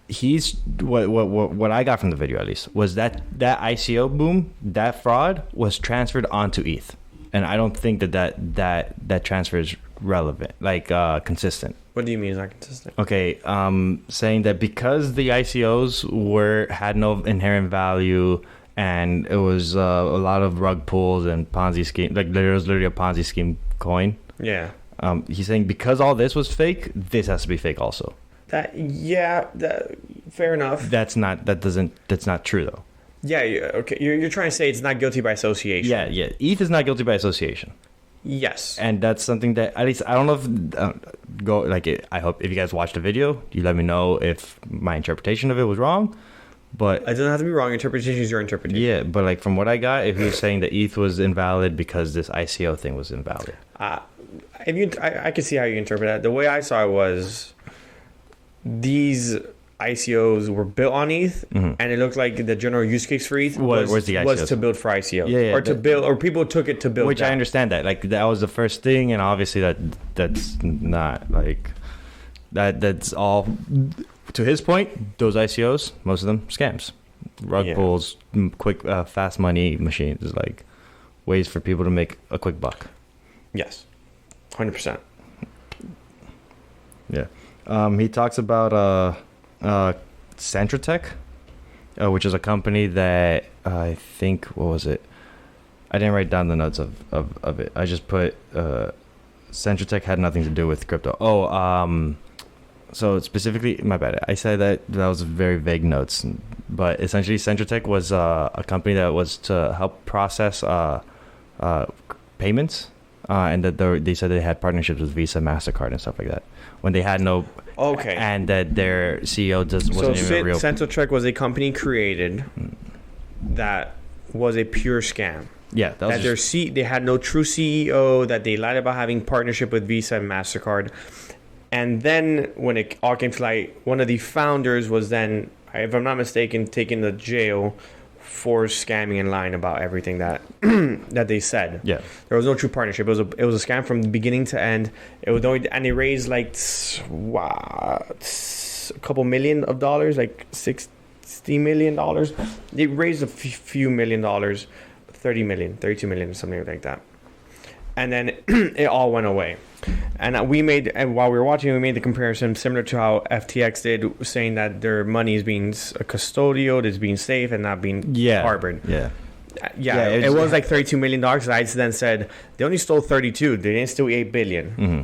He's what I got from the video at least was that ICO boom, that fraud was transferred onto ETH, and I don't think that transfer is relevant, like consistent. What do you mean it's not consistent? Okay, saying that because the ICOs had no inherent value, and it was a lot of rug pulls and Ponzi scheme, like there was literally a Ponzi scheme coin. Yeah. He's saying because all this was fake, this has to be fake also. Fair enough. That's not true though. Yeah. Okay. You're trying to say it's not guilty by association. Yeah. ETH is not guilty by association. Yes. And that's something that at least I don't know if I hope if you guys watched the video, you let me know if my interpretation of it was wrong. But it doesn't have to be wrong. Interpretation is your interpretation. Yeah, but like from what I got, if he was saying that ETH was invalid because this ICO thing was invalid. I could see how you interpret that. The way I saw it was these ICOs were built on ETH, and it looked like the general use case for ETH was to build for ICOs, or people took it to build. Which I understand that, like that was the first thing, and obviously that's not like that. That's all. To his point, those ICOs, most of them scams, rug pulls, quick, fast money machines, like ways for people to make a quick buck. Yes, 100%. Yeah. He talks about Centratech, which is a company that I think, what was it? I didn't write down the notes of it. I just put Centratech had nothing to do with crypto. So specifically, my bad. I said that was very vague notes, but essentially Centratech was a company that was to help process payments, and that they said they had partnerships with Visa, MasterCard, and stuff like that. When they had no... Okay. And that their CEO wasn't even real. Centratech was a company created that was a pure scam. Yeah. They had no true CEO, that they lied about having partnership with Visa and MasterCard. And then when it all came to light, one of the founders was then, if I'm not mistaken, taken to jail for scamming and lying about everything that that they said. Yeah, there was no true partnership. It was a scam from beginning to end. It was only, and they raised like $6 a couple million of dollars, like $60 million. They raised a few million dollars, 30 million, 32 million, or something like that. And then it all went away. And while we were watching, we made the comparison similar to how FTX did, saying that their money is being custodial, is being safe, and not being harbored. Yeah, it was like $32 million. I then said they only stole 32. They didn't steal 8 billion. Mm-hmm.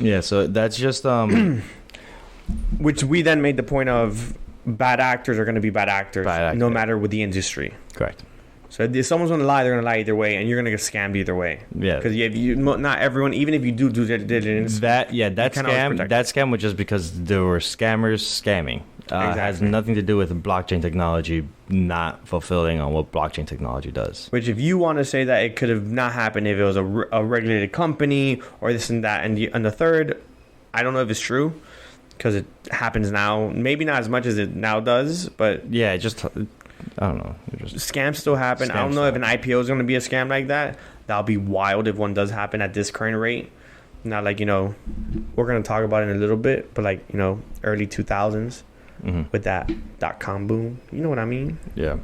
Yeah, so that's just which we then made the point of bad actors are going to be bad actors, no matter with the industry. Correct. So if someone's going to lie, they're going to lie either way, and you're going to get scammed either way. Yeah, because not everyone, even if you do diligence, that scam was just because there were scammers scamming. Exactly. It has nothing to do with blockchain technology not fulfilling on what blockchain technology does. Which, if you want to say that it could have not happened if it was a regulated company or this and that, and the third, I don't know if it's true because it happens now. Maybe not as much as it now does, but yeah, I don't know. Scams still happen. I don't know if an IPO is going to be a scam like that. That'll be wild if one does happen at this current rate. Not like, we're going to talk about it in a little bit, but like, early 2000s. Mm-hmm. With that .com boom, you know what I mean? Yeah.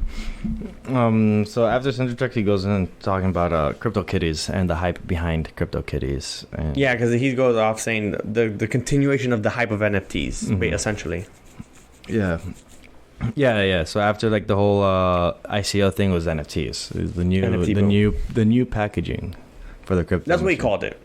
So after Central he goes in talking about CryptoKitties and the hype behind CryptoKitties. Yeah, because he goes off saying the continuation of the hype of NFTs, mm-hmm. essentially. Yeah. Yeah. So after like the whole ICO thing was NFTs, the new packaging for the crypto. That's what he called it.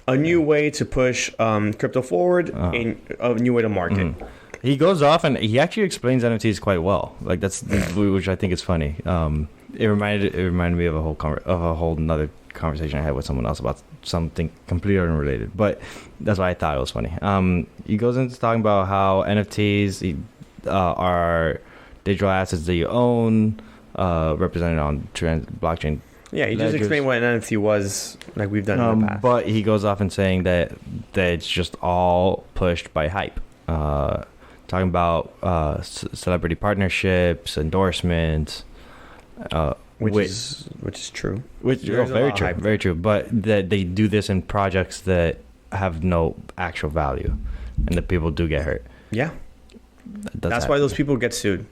A new way to push crypto forward, and a new way to market. Mm-hmm. He goes off and he actually explains NFTs quite well. Like that's which I think is funny. It reminded me of a whole another conversation I had with someone else about something completely unrelated. But that's why I thought it was funny. He goes into talking about how NFTs are digital assets that you own, represented on blockchain. Yeah, he just explained what an NFT was, like we've done in the past. But he goes off and saying that it's just all pushed by hype. Talking about celebrity partnerships, endorsements, which is true. Very true. But that they do this in projects that have no actual value, and that people do get hurt. Yeah, that's why those people get sued.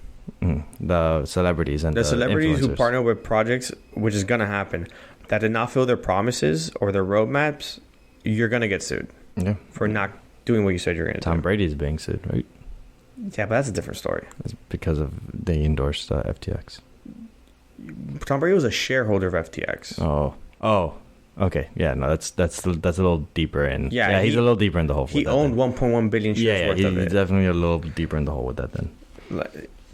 The celebrities and the celebrities who partner with projects, which is gonna happen, that did not fulfill their promises or their roadmaps, you're gonna get sued. Yeah, for not doing what you said you're gonna do. Tom Brady is being sued, right? Yeah, but that's a different story. It's because they endorsed FTX. Tom Brady was a shareholder of FTX. Oh, okay. Yeah, no, that's a little deeper in. Yeah, he's a little deeper in the hole. He owned 1.1 billion shares worth of it. He's definitely a little deeper in the hole with that then.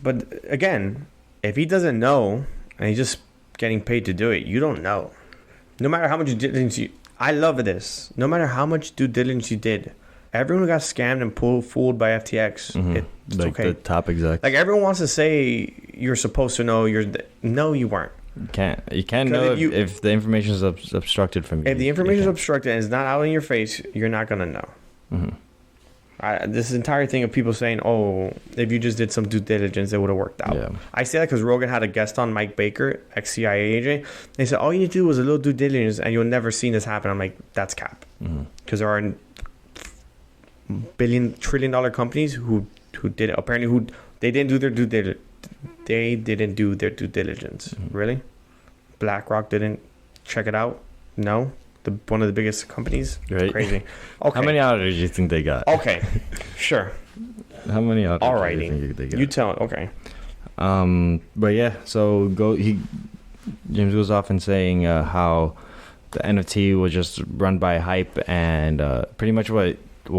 But again, if he doesn't know and he's just getting paid to do it, you don't know. No matter how much due diligence I love this. No matter how much due diligence you did, everyone got scammed and fooled by FTX. Mm-hmm. It's like okay. The top exec. Like everyone wants to say you're supposed to know. No, you weren't. You can't know if the information is obstructed from you. If the information is obstructed and it's not out in your face, you're not gonna know. Mm-hmm. This entire thing of people saying, "Oh, if you just did some due diligence, it would have worked out." Yeah. I say that because Rogan had a guest on, Mike Baker, ex-CIA agent. They said all you need to do was a little due diligence, and you'll never see this happen. I'm like, that's cap, because there are trillion-dollar companies who did it. Apparently, they didn't do their due diligence. They didn't do their due diligence. Mm-hmm. Really? BlackRock didn't check it out? No? One of the biggest companies? Right. Crazy. Okay. How many auditors do you think they got? Okay. Sure. How many auditors do you think they got? You tell it. Okay. But yeah, so James goes off and saying how the NFT was just run by hype and pretty much what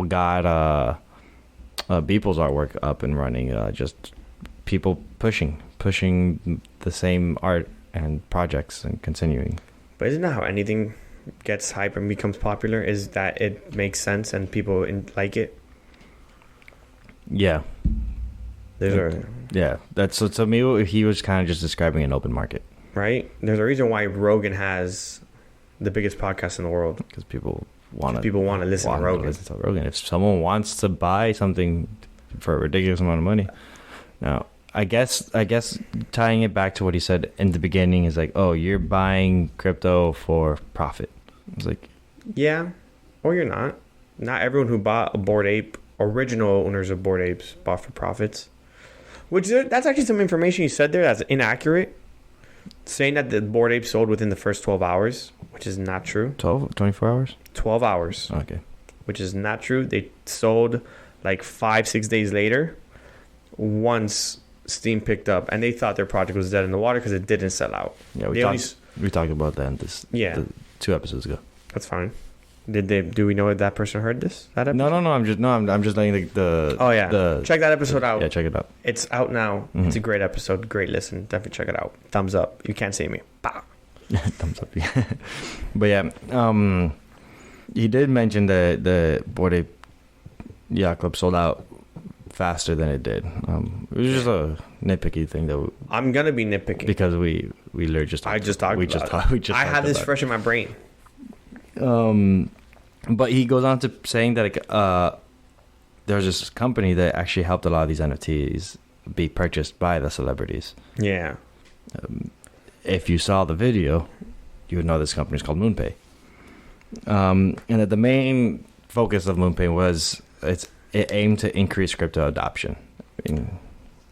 got Beeple's artwork up and running, just people pushing the same art and projects and continuing. But isn't that how anything gets hype and becomes popular? Is that it makes sense and people like it? Yeah. That's so to me he was kind of just describing an open market, right? There's a reason why Rogan has the biggest podcast in the world, because people want to listen to Rogan. If someone wants to buy something for a ridiculous amount of money. Now, I guess tying it back to what he said in the beginning is like, oh, you're buying crypto for profit. It's like, yeah, or you're not. Not everyone who bought a Bored Ape original owners of Bored Apes bought for profits. That's actually some information you said there that's inaccurate. Saying that the Bored Apes sold within the first 12 hours, which is not true. 24 hours? 12 hours. Okay. Which is not true. They sold like 5-6 days later once Steam picked up, and they thought their project was dead in the water because it didn't sell out. Yeah, we talked about that in 2 episodes ago. That's fine. Do we know if that person heard that episode? No. I'm just letting check that episode out. Yeah, check it out. It's out now. It's a great episode. Great listen. Definitely check it out. Thumbs up. You can't see me. Bah. Thumbs up. But yeah, he did mention that the Bored Ape Yacht Club sold out faster than it did. It was just a nitpicky thing that I'm gonna be nitpicky because we literally just talked. I had this fresh in my brain. But he goes on to saying that there's this company that actually helped a lot of these NFTs be purchased by the celebrities. Yeah. If you saw the video, you would know this company is called MoonPay. And that the main focus of MoonPay was it aimed to increase crypto adoption.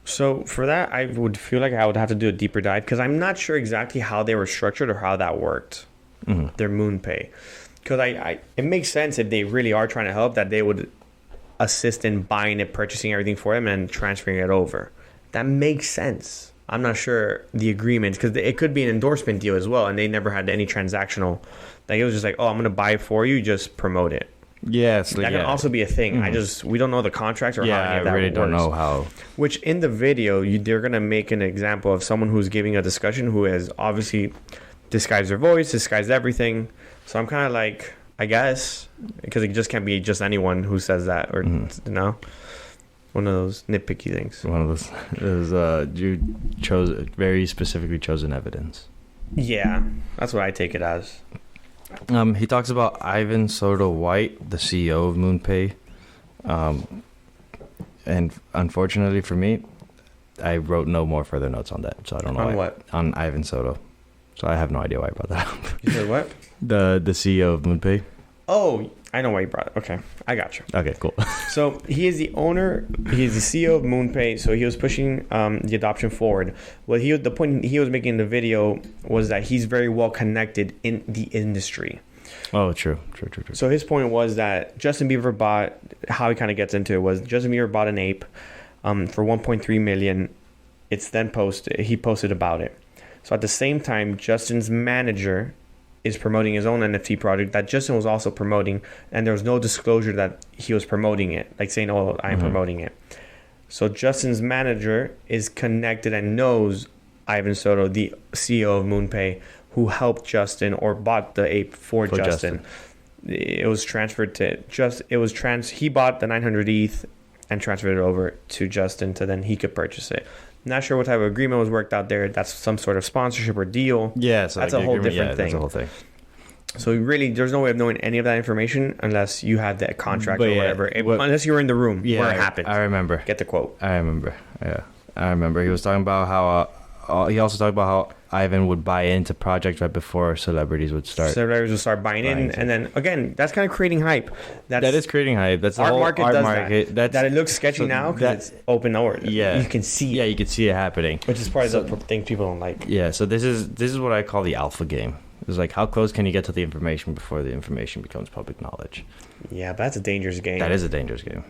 So for that, I would feel like I would have to do a deeper dive because I'm not sure exactly how they were structured or how that worked. Their MoonPay, because it makes sense if they really are trying to help that they would assist in buying it, purchasing everything for them, and transferring it over. That makes sense. I'm not sure the agreements because it could be an endorsement deal as well, and they never had any transactional. Like it was just like, oh, I'm gonna buy it for you, just promote it. Yes, that can also be a thing. We don't know the contracts or how any of that I really works. don't know how. Which in the video, they're gonna make an example of someone who's giving a discussion who has obviously disguised their voice, disguised everything. So I'm kind of like, I guess, because it just can't be just anyone who says that, or one of those nitpicky things. One of those, you chose very specifically chosen evidence. Yeah, that's what I take it as. He talks about Ivan Soto White, the CEO of MoonPay, and unfortunately for me, I wrote no more further notes on that, so I don't know on Ivan Soto. So I have no idea why I brought that up. You said what? The CEO of MoonPay. Oh, I know why you brought it. Okay, I got you. Okay, cool. So he is the owner. He is the CEO of MoonPay. So he was pushing the adoption forward. Well, the point he was making in the video was that he's very well connected in the industry. Oh, true. So his point was that Justin Bieber how he kind of gets into it was Justin Bieber bought an ape for 1.3 million. It's then he posted about it. So at the same time, Justin's manager is promoting his own NFT project that Justin was also promoting, and there was no disclosure that he was promoting it, like saying, oh, I'm promoting it. So Justin's manager is connected and knows Ivan Soto, the CEO of MoonPay, who helped Justin or bought the ape for Justin. It was transferred to he bought the 900 ETH and transferred it over to Justin so then he could purchase it. Not sure what type of agreement was worked out there. That's some sort of sponsorship or deal. Yeah, so that's a whole different thing. That's a whole thing. So really, there's no way of knowing any of that information unless you had that contract or whatever. Unless you were in the room where it happened. I remember. Get the quote. I remember. Yeah, I remember. He was talking about how he also talked about how Ivan would buy into projects right before celebrities would start. Celebrities would start buying in, and then again, that's kind of creating hype. That is creating hype. That's the art whole market art does market. That it looks sketchy now because it's open order. Yeah, you can see it. Yeah, you can see it happening. Which is probably the thing people don't like. Yeah, so this is what I call the alpha game. It's like how close can you get to the information before the information becomes public knowledge? Yeah, but that's a dangerous game. That is a dangerous game.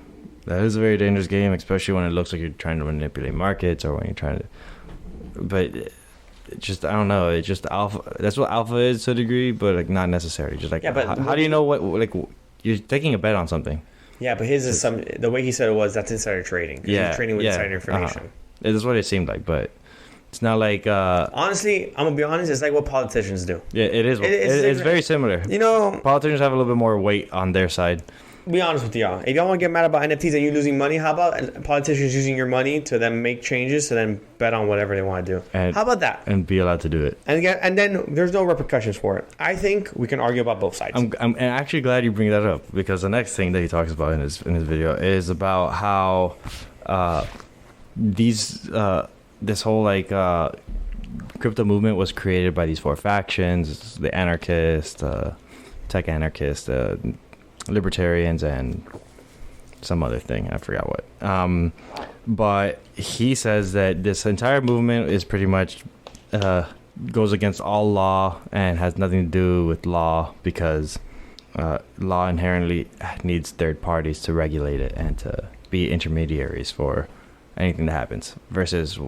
That is a very dangerous game, especially when it looks like you're trying to manipulate markets or when you're trying to. But it just I don't know. It's just alpha. That's what alpha is to a degree, but like not necessarily. Just like how do you know what like you're taking a bet on something? Yeah, but his is the way he said it was that's insider trading. Yeah, he's trading with insider information. That's what it seemed like, but. It's not like honestly, I'm gonna be honest. It's like what politicians do. Yeah, it is. It's very similar. You know, politicians have a little bit more weight on their side. Be honest with y'all. If y'all want to get mad about NFTs and you losing money, how about politicians using your money to then make changes to then bet on whatever they want to do? How about that? And be allowed to do it. And then there's no repercussions for it. I think we can argue about both sides. I'm actually glad you bring that up because the next thing that he talks about in his video is about how this whole like. Crypto movement was created by these 4 factions: the anarchists, tech anarchists, libertarians, and some other thing. I forgot what. But he says that this entire movement is pretty much goes against all law and has nothing to do with law because law inherently needs third parties to regulate it and to be intermediaries for anything that happens versus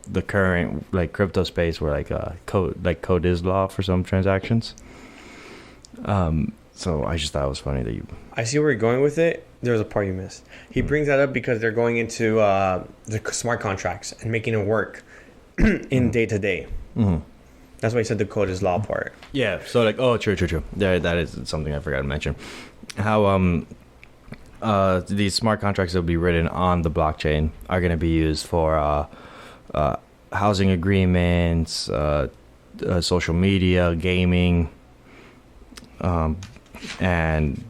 the current like crypto space where code is law for some transactions. So I just thought it was funny that I see where you're going with it. There was a part you missed. He brings that up because they're going into the smart contracts and making it work in day to day. That's why he said the code is law part. Yeah. So like, oh, true. Yeah, that is something I forgot to mention. How these smart contracts that will be written on the blockchain are going to be used for housing agreements, social media, gaming, and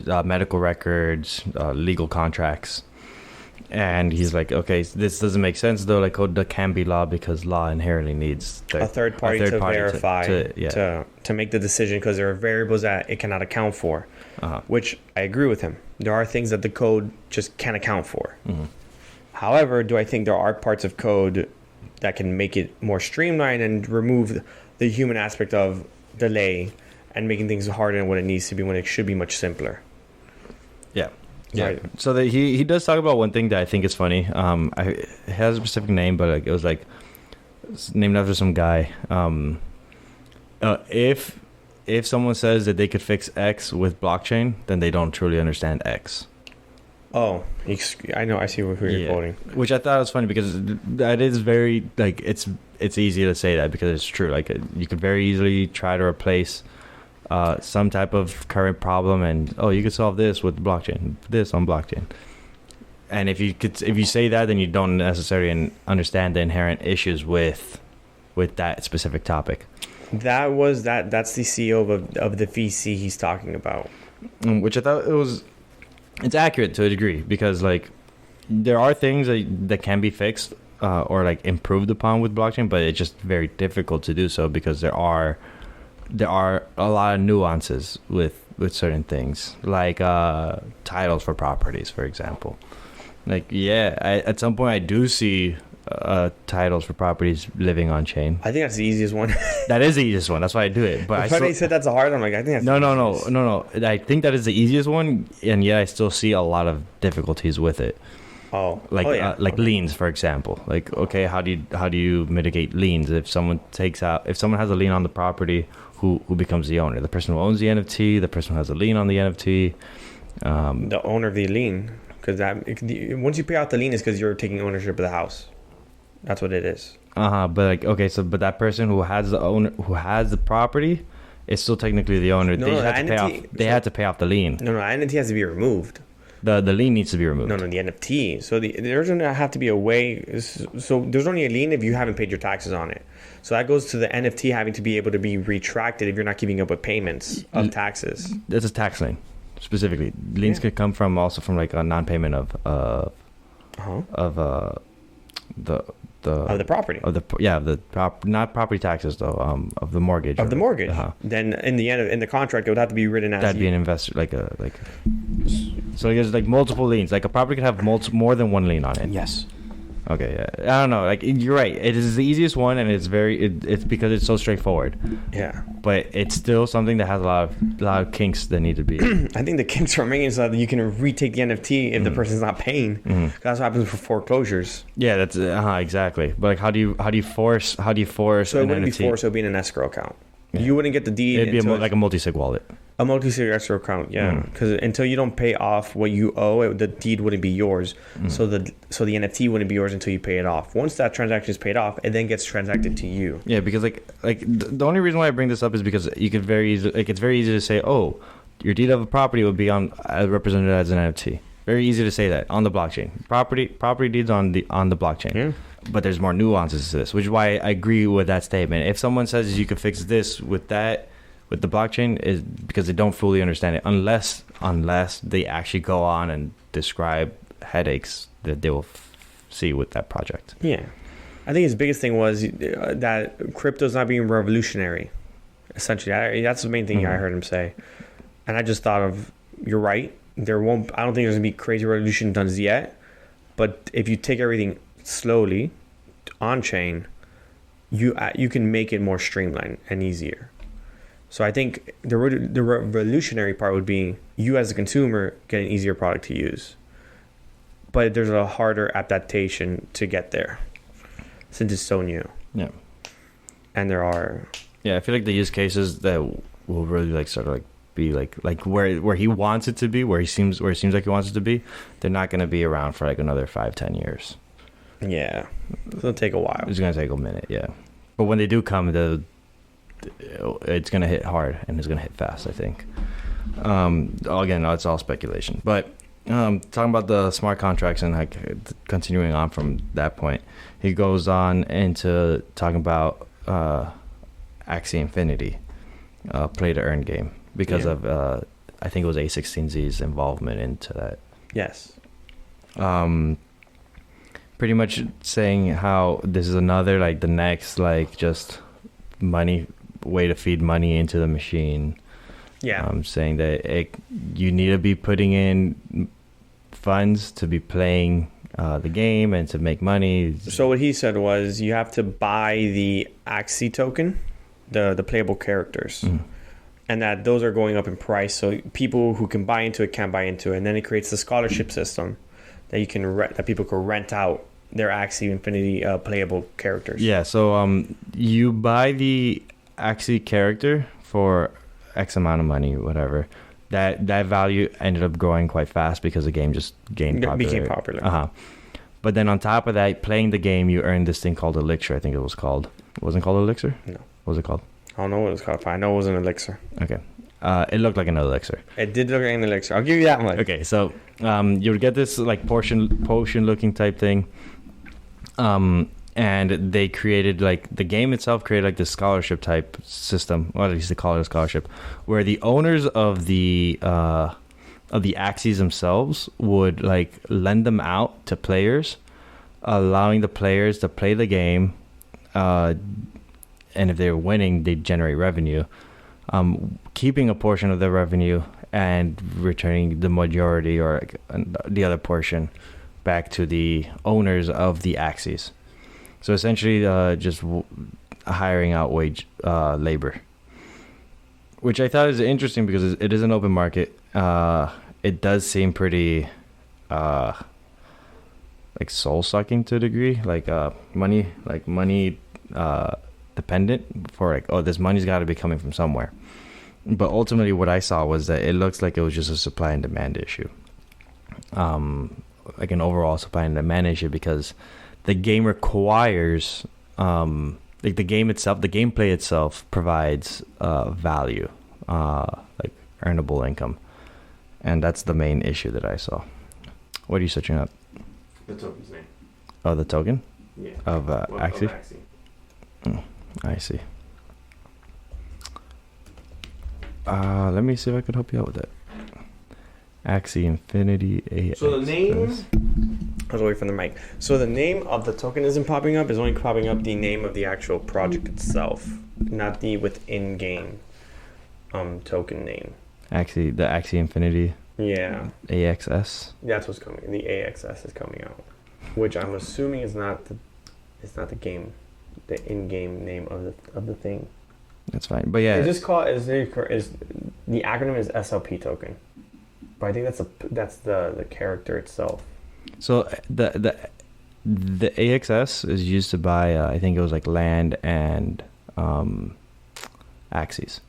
medical records, legal contracts. And he's like, okay, this doesn't make sense though. Like, code can be law because law inherently needs a third party to verify to make the decision because there are variables that it cannot account for. Which I agree with him. There are things that the code just can't account for. However, do I think there are parts of code that can make it more streamlined and remove the human aspect of delay and making things harder than what it needs to be when it should be much simpler? Yeah. Right. So that he does talk about one thing that I think is funny. It has a specific name, but it was like it's named after some guy. If someone says that they could fix X with blockchain, then they don't truly understand X. Oh, I know. I see who you're quoting. Which I thought was funny because that is very like it's easy to say that because it's true. Like you could very easily try to replace some type of current problem and you could solve this with blockchain, this on blockchain. And if you say that, then you don't necessarily understand the inherent issues with that specific topic. That's the CEO of the VC he's talking about. Which I thought it's accurate to a degree because like there are things that can be fixed or like improved upon with blockchain, but it's just very difficult to do so because there are a lot of nuances with certain things, like titles for properties, for example. Like, at some point I do see titles for properties living on chain. I think that's the easiest one. That is the easiest one. That's why I do it. But he said that's a hard one. I'm like, I think that's no. I think that is the easiest one, and yet I still see a lot of difficulties with it. Like liens, for example. Like, okay, how do you mitigate liens if someone has a lien on the property? Who becomes the owner? The person who owns the NFT, the person who has a lien on the NFT. The owner of the lien, because once you pay out the lien, is because you're taking ownership of the house. That's what it is. But like, okay, but that person who has the property is still technically the owner. They had to pay off the lien. No, NFT has to be removed. The lien needs to be removed. No, the NFT. So there's going to have to be a way. So there's only a lien if you haven't paid your taxes on it. So that goes to the NFT having to be able to be retracted if you're not keeping up with payments of taxes. That's a tax lien, specifically. Liens could come from like a non-payment of the property. Not property taxes though. Of the mortgage. Of the mortgage. Then in the contract it would have to be written as. That'd be an investor So there's like multiple liens. Like a property could have more than one lien on it. Yes. Okay, yeah. I don't know. Like you're right. It is the easiest one, and it's it's because it's so straightforward. Yeah. But it's still something that has a lot of kinks that need to be. I think the kinks are making so that you can retake the NFT if the person's not paying. That's what happens for foreclosures. Yeah, that's exactly. But like, how do you force? So it wouldn't be forced. It would be in an escrow account. Yeah. You wouldn't get the deed. It'd be like a multi-sig wallet. A multi-sig escrow account, yeah. Because until you don't pay off what you owe, the deed wouldn't be yours. So the NFT wouldn't be yours until you pay it off. Once that transaction is paid off, it then gets transacted to you. Yeah, because like the only reason why I bring this up is because you could it's very easy to say, oh, your deed of a property would be represented as an NFT. Very easy to say that on the blockchain. Property deeds on the blockchain. Yeah. But there's more nuances to this, which is why I agree with that statement. If someone says you could fix this with that, with the blockchain, is because they don't fully understand it, unless they actually go on and describe headaches that they will see with that project. Yeah. I think his biggest thing was that crypto's not being revolutionary. Essentially, that's the main thing I heard him say. And I just thought of, you're right. there won't. I don't think there's gonna be crazy revolution done yet. But if you take everything slowly on chain, you can make it more streamlined and easier. So I think the revolutionary part would be you as a consumer get an easier product to use. But there's a harder adaptation to get there since it's so new. Yeah. And there are. Yeah, I feel like the use cases that will really like sort of like be like where he wants it to be, where it seems like he wants it to be, they're not going to be around for like another 5-10 years. Yeah, it'll take a while. It's going to take a minute, yeah. But when they do come, it's going to hit hard and it's going to hit fast, I think. Again, it's all speculation. But talking about the smart contracts and like continuing on from that point, he goes on into talking about Axie Infinity, play to earn game, because of I think it was A16Z's involvement into that. Yes. Pretty much saying how this is another like the next like just money way to feed money into the machine. Yeah. Saying that you need to be putting in funds to be playing the game and to make money. So what he said was you have to buy the Axie token, the playable characters, and that those are going up in price. So people who can buy into it can buy into it, and then it creates the scholarship system that you can that people can rent out their Axie Infinity playable characters. Yeah. So you buy the Axie character for X amount of money, whatever. That value ended up growing quite fast because the game just became popular. But then on top of that, playing the game, you earn this thing called Elixir. I think it was called. It wasn't called Elixir? No. What was it called? I don't know what it was called. I know it was an Elixir. Okay. It looked like an Elixir. It did look like an Elixir. I'll give you that one. Okay, so you would get this like potion looking type thing. And they created like the game itself created like this scholarship type system, or at least they call it a scholarship, where the owners of the Axies themselves would like lend them out to players, allowing the players to play the game, and if they were winning, they'd generate revenue, keeping a portion of the revenue and returning the majority or like, the other portion back to the owners of the Axies. So essentially, just hiring out wage labor, which I thought is interesting because it is an open market. It does seem pretty like soul sucking to a degree, like money dependent for like, oh, this money's got to be coming from somewhere. But ultimately, what I saw was that it looks like it was just a supply and demand issue, like an overall supply and demand issue, because the game requires, like the game itself, the gameplay itself provides value, like earnable income. And that's the main issue that I saw. What are you searching up? The token's name. Oh, the token? Yeah. Of Axie? Of Axie. I see. Let me see if I could help you out with that. Axie Infinity AX. So the name... I was away from the mic. So the name of the token isn't popping up. It's only popping up the name of the actual project itself, not the within game token name. The Axie Infinity. Yeah. AXS. That's what's coming. The AXS is coming out, which I'm assuming is not the game, the in-game name of the thing. That's fine, but yeah. It's just called is the acronym is SLP token, but I think that's the character itself. So the AXS is used to buy, I think it was like land and Axies.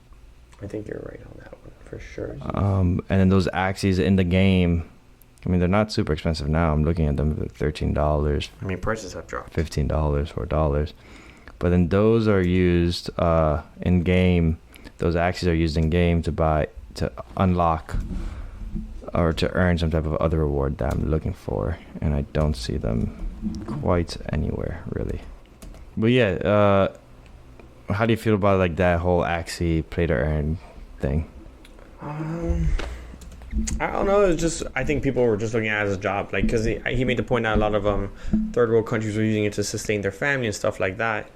I think you're right on that one for sure. And then those Axies in the game, I mean, they're not super expensive now. I'm looking at them for $13. I mean, prices have dropped. $15, $4. But then those are used in game. Those Axies are used in game to unlock or to earn some type of other reward that I'm looking for, and I don't see them quite anywhere really. But yeah, how do you feel about like that whole Axie play to earn thing? I don't know. It's just I think people were just looking at it as a job, like because he made the point that a lot of third world countries were using it to sustain their family and stuff like that.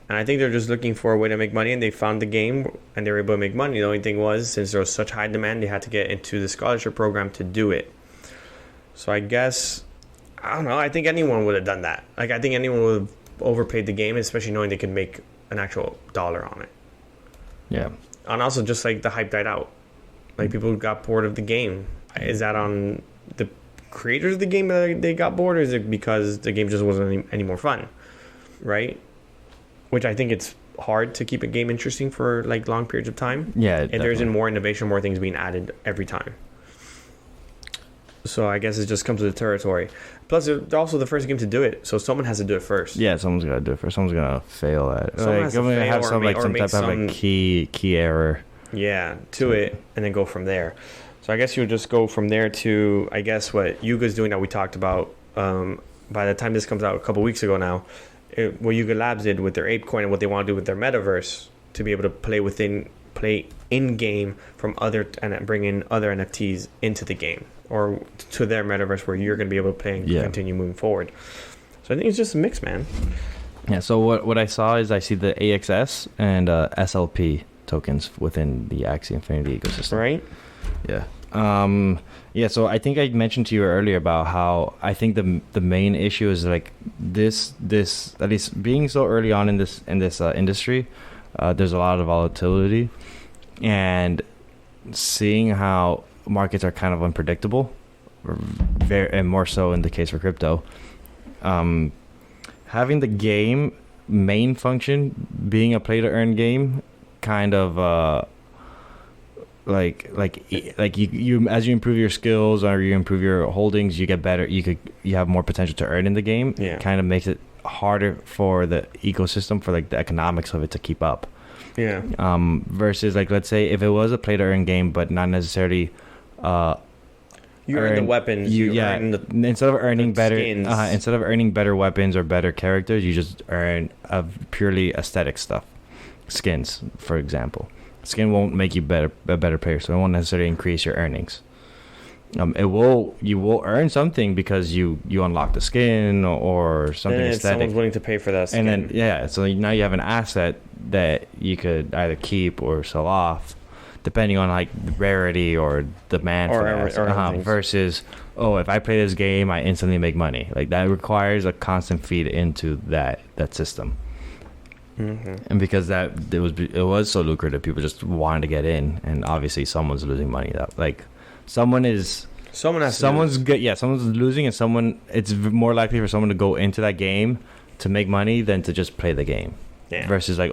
And I think they're just looking for a way to make money, and they found the game, and they were able to make money. The only thing was, since there was such high demand, they had to get into the scholarship program to do it. So I guess, I don't know, I think anyone would have done that. Like, I think anyone would have overpaid the game, especially knowing they could make an actual dollar on it. Yeah. And also, just like the hype died out. Like, people got bored of the game. Is that on the creators of the game that they got bored, or is it because the game just wasn't any more fun? Right? Which I think it's hard to keep a game interesting for like long periods of time. Yeah. If there isn't more innovation, more things being added every time. So I guess it just comes with the territory. Plus, they're also the first game to do it, so someone has to do it first. Yeah, someone's gotta do it first. Someone's gonna fail at it. Someone has to fail have some or some make type of like key error. Yeah, to it, and then go from there. So I guess you'll just go from there to, I guess, what Yuga's doing that we talked about. By the time this comes out a couple weeks ago now, what Yuga Labs did with their ApeCoin and what they want to do with their metaverse to be able to play in game from other and bring in other NFTs into the game or to their metaverse where you're going to be able to play and continue moving forward. So I think it's just a mix, man. Yeah. So what I saw is I see the AXS and SLP tokens within the Axie Infinity ecosystem. Right. Yeah. Yeah, so I think I mentioned to you earlier about how I think the main issue is like this at least being so early on in this industry, there's a lot of volatility, and seeing how markets are kind of unpredictable, and more so in the case for crypto. Having the game main function being a play to earn game, kind of like you as you improve your skills or you improve your holdings, you get better. You have more potential to earn in the game. Yeah. Kind of makes it harder for the ecosystem, for like the economics of it to keep up. Yeah. Versus like, let's say if it was a play to earn game, but not necessarily. You earn the weapons. Instead of earning better, skins. Instead of earning better weapons or better characters, you just earn purely aesthetic stuff. Skins, for example. Skin won't make you a better player, so it won't necessarily increase your earnings. You will earn something because you unlock the skin or something then aesthetic. Someone's willing to pay for that skin. And then so now you have an asset that you could either keep or sell off, depending on like the rarity or demand for that asset. Versus, if I play this game, I instantly make money. Like that requires a constant feed into that system. Mm-hmm. And because it was so lucrative, people just wanted to get in, and obviously someone's losing money. Someone's good. Yeah, someone's losing, and it's more likely for someone to go into that game to make money than to just play the game. Yeah. Versus like,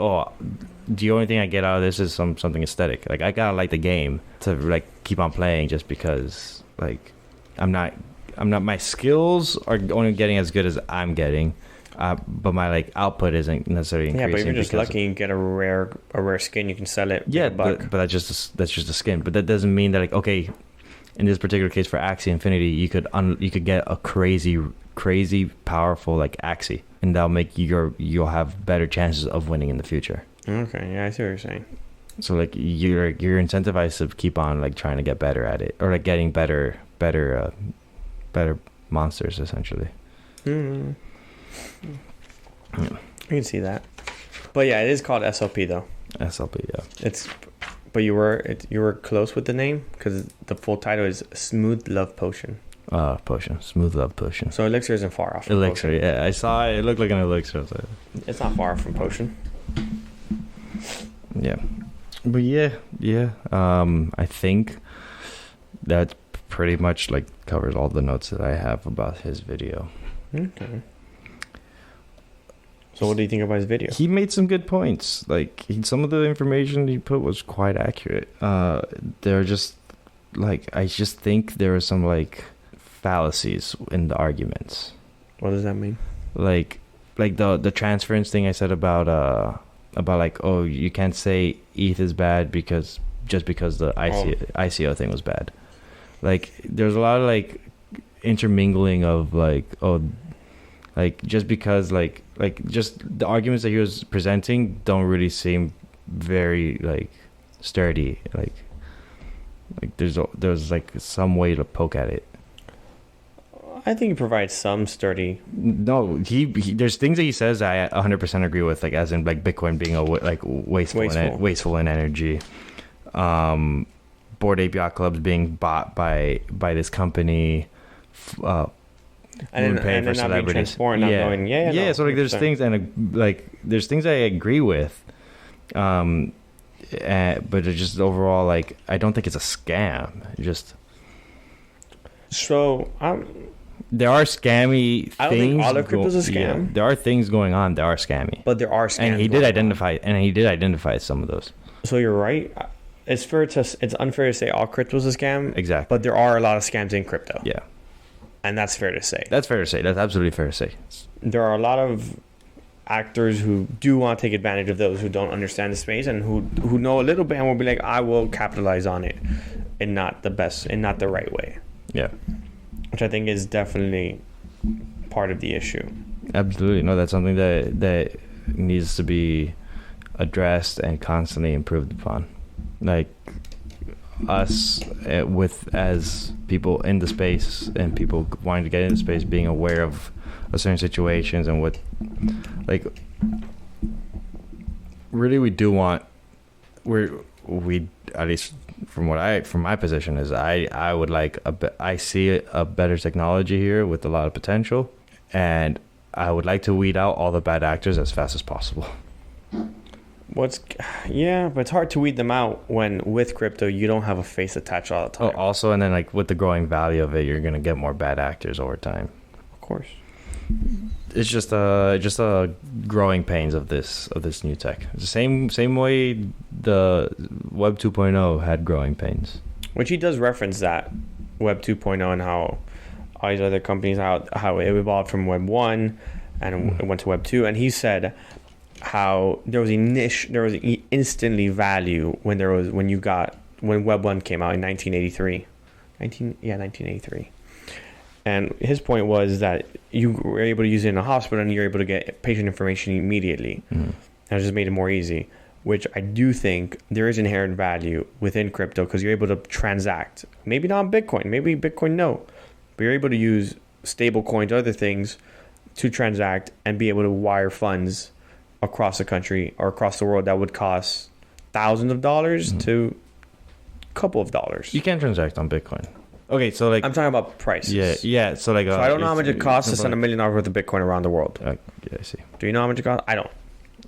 the only thing I get out of this is something aesthetic. Like I gotta like the game to like keep on playing, just because like I'm not. My skills are only getting as good as I'm getting. But my like output isn't necessarily increasing. Yeah, but if you're just lucky and get a rare skin, you can sell it. Yeah, but that's just a skin. But that doesn't mean that like, okay, in this particular case for Axie Infinity, you could get a crazy powerful like Axie, and that'll make you'll have better chances of winning in the future. Okay, yeah, I see what you're saying. So like you're incentivized to keep on like trying to get better at it, or like getting better monsters essentially. Mm-hmm. Yeah. I can see that, but yeah, it is called SLP though. SLP, yeah. But you were close with the name because the full title is Smooth Love Potion. Smooth Love Potion. So Elixir isn't far off. Elixir, potion. Yeah, I saw it. It looked like an Elixir. It's not far from Potion. Yeah, but yeah. I think that pretty much like covers all the notes that I have about his video. Okay. So what do you think about his video? He made some good points. Like some of the information he put was quite accurate. They're just like, I just think there are some like fallacies in the arguments. What does that mean? Like the transference thing I said about like, you can't say ETH is bad because the ICO thing was bad. Like there's a lot of like intermingling of like, like just because like just the arguments that he was presenting don't really seem very like sturdy. Like there's like some way to poke at it. I think he provides some sturdy. No, he there's things that he says I 100% agree with, like as in like Bitcoin being wasteful in energy. Bored Ape Yacht Club's being bought by this company. And then not being transparent, not going, no, so like there's 100%. things there's things I agree with, but it's just overall like I don't think it's a scam. So There are scammy things. I don't think all of crypto's a scam. Yeah, there are things going on that are scammy. But there are scams. And he did identify some of those. So you're right. It's unfair to say all crypto's a scam. Exactly. But there are a lot of scams in crypto. Yeah. And that's fair to say. That's fair to say. That's absolutely fair to say. There are a lot of actors who do want to take advantage of those who don't understand the space and who know a little bit and will be like, I will capitalize on it in not the right way. Yeah. Which I think is definitely part of the issue. Absolutely. No, that's something that needs to be addressed and constantly improved upon. Like us as people in the space and people wanting to get into space, being aware of certain situations and what, like, really we do want. We at least from my position is I would like I see a better technology here with a lot of potential, and I would like to weed out all the bad actors as fast as possible. But it's hard to weed them out when with crypto you don't have a face attached all the time. Oh, also, and then like with the growing value of it, you're gonna get more bad actors over time. Of course. It's just growing pains of this new tech. It's the same way the Web 2.0 had growing pains. Which he does reference that Web 2.0 and how all these other companies how it evolved from Web 1 and it went to Web 2, and he said how there was instantly value when Web 1 came out in 1983. 1983. And his point was that you were able to use it in a hospital and you're able to get patient information immediately. And it just made it more easy, which I do think there is inherent value within crypto because you're able to transact. Maybe not Bitcoin, maybe Bitcoin no, but you're able to use stable coins, other things to transact and be able to wire funds across the country or across the world that would cost thousands of dollars to a couple of dollars. You can transact on Bitcoin. Okay, so like I'm talking about prices. Yeah. So like, so I don't know how much it costs to send $1 million worth of Bitcoin around the world. Yeah, I see. Do you know how much it costs? I don't.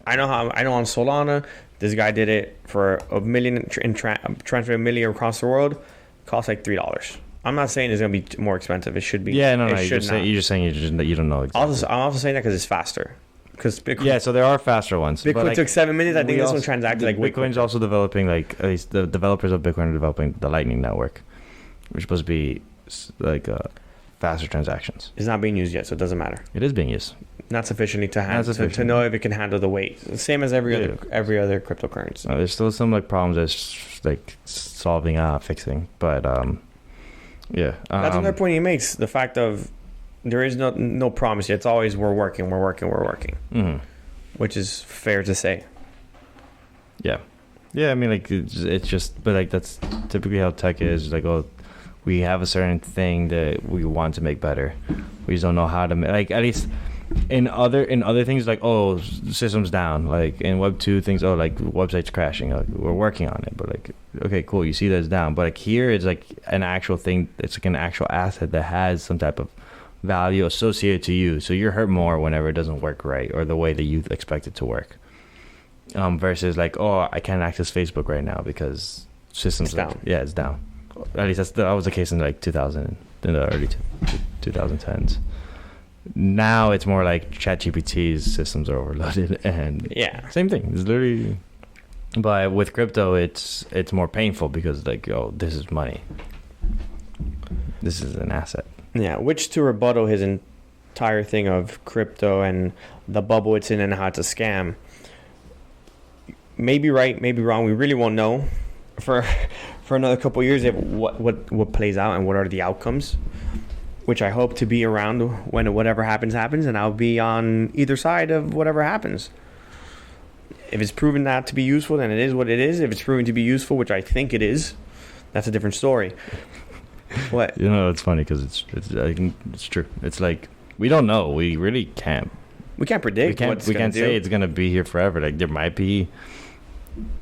I know on Solana, this guy did it for $1 million transfer $1 million across the world. Costs like $3. I'm not saying it's gonna be more expensive. It should be. Yeah, no. You're just saying you don't know exactly. I'm also saying that because it's faster. Because Bitcoin. Yeah, so there are faster ones. Bitcoin took 7 minutes. I think this one transacted like Bitcoin's also developing, like at least the developers of Bitcoin are developing the Lightning Network, which is supposed to be like faster transactions. It's not being used yet, so it doesn't matter. It is being used. Not sufficiently to know if it can handle the weight. Same as every other cryptocurrency. There's still some like problems that's like solving, fixing, but yeah. That's another point he makes. The fact of there is no promise yet. It's always we're working, which is fair to say. Yeah. I mean, like it's just, but like that's typically how tech is. Like, oh, we have a certain thing that we want to make better. We just don't know how to make. Like at least in other things, like oh, system's down. Like in Web 2 things, oh, like website's crashing. Like, we're working on it, but like okay, cool. You see that's down, but like here it's like an actual thing. It's like an actual asset that has some type of value associated to you. So you're hurt more whenever it doesn't work right or the way that you expect it to work. Versus like, oh, I can't access Facebook right now because systems down. Yeah, it's down. At least that was the case in like 2000, in the early 2010s. Now it's more like ChatGPT's systems are overloaded, and same thing. It's literally, but with crypto, it's more painful because like, oh, this is money. This is an asset. Yeah, which to rebuttal his entire thing of crypto and the bubble it's in and how it's a scam. Maybe right, maybe wrong. We really won't know for another couple of years if what plays out and what are the outcomes. Which I hope to be around when whatever happens, and I'll be on either side of whatever happens. If it's proven not to be useful, then it is what it is. If it's proven to be useful, which I think it is, that's a different story. What? You know, it's funny because it's true. It's like we don't know. We really can't. We can't predict. We can't say it's gonna be here forever. Like there might be.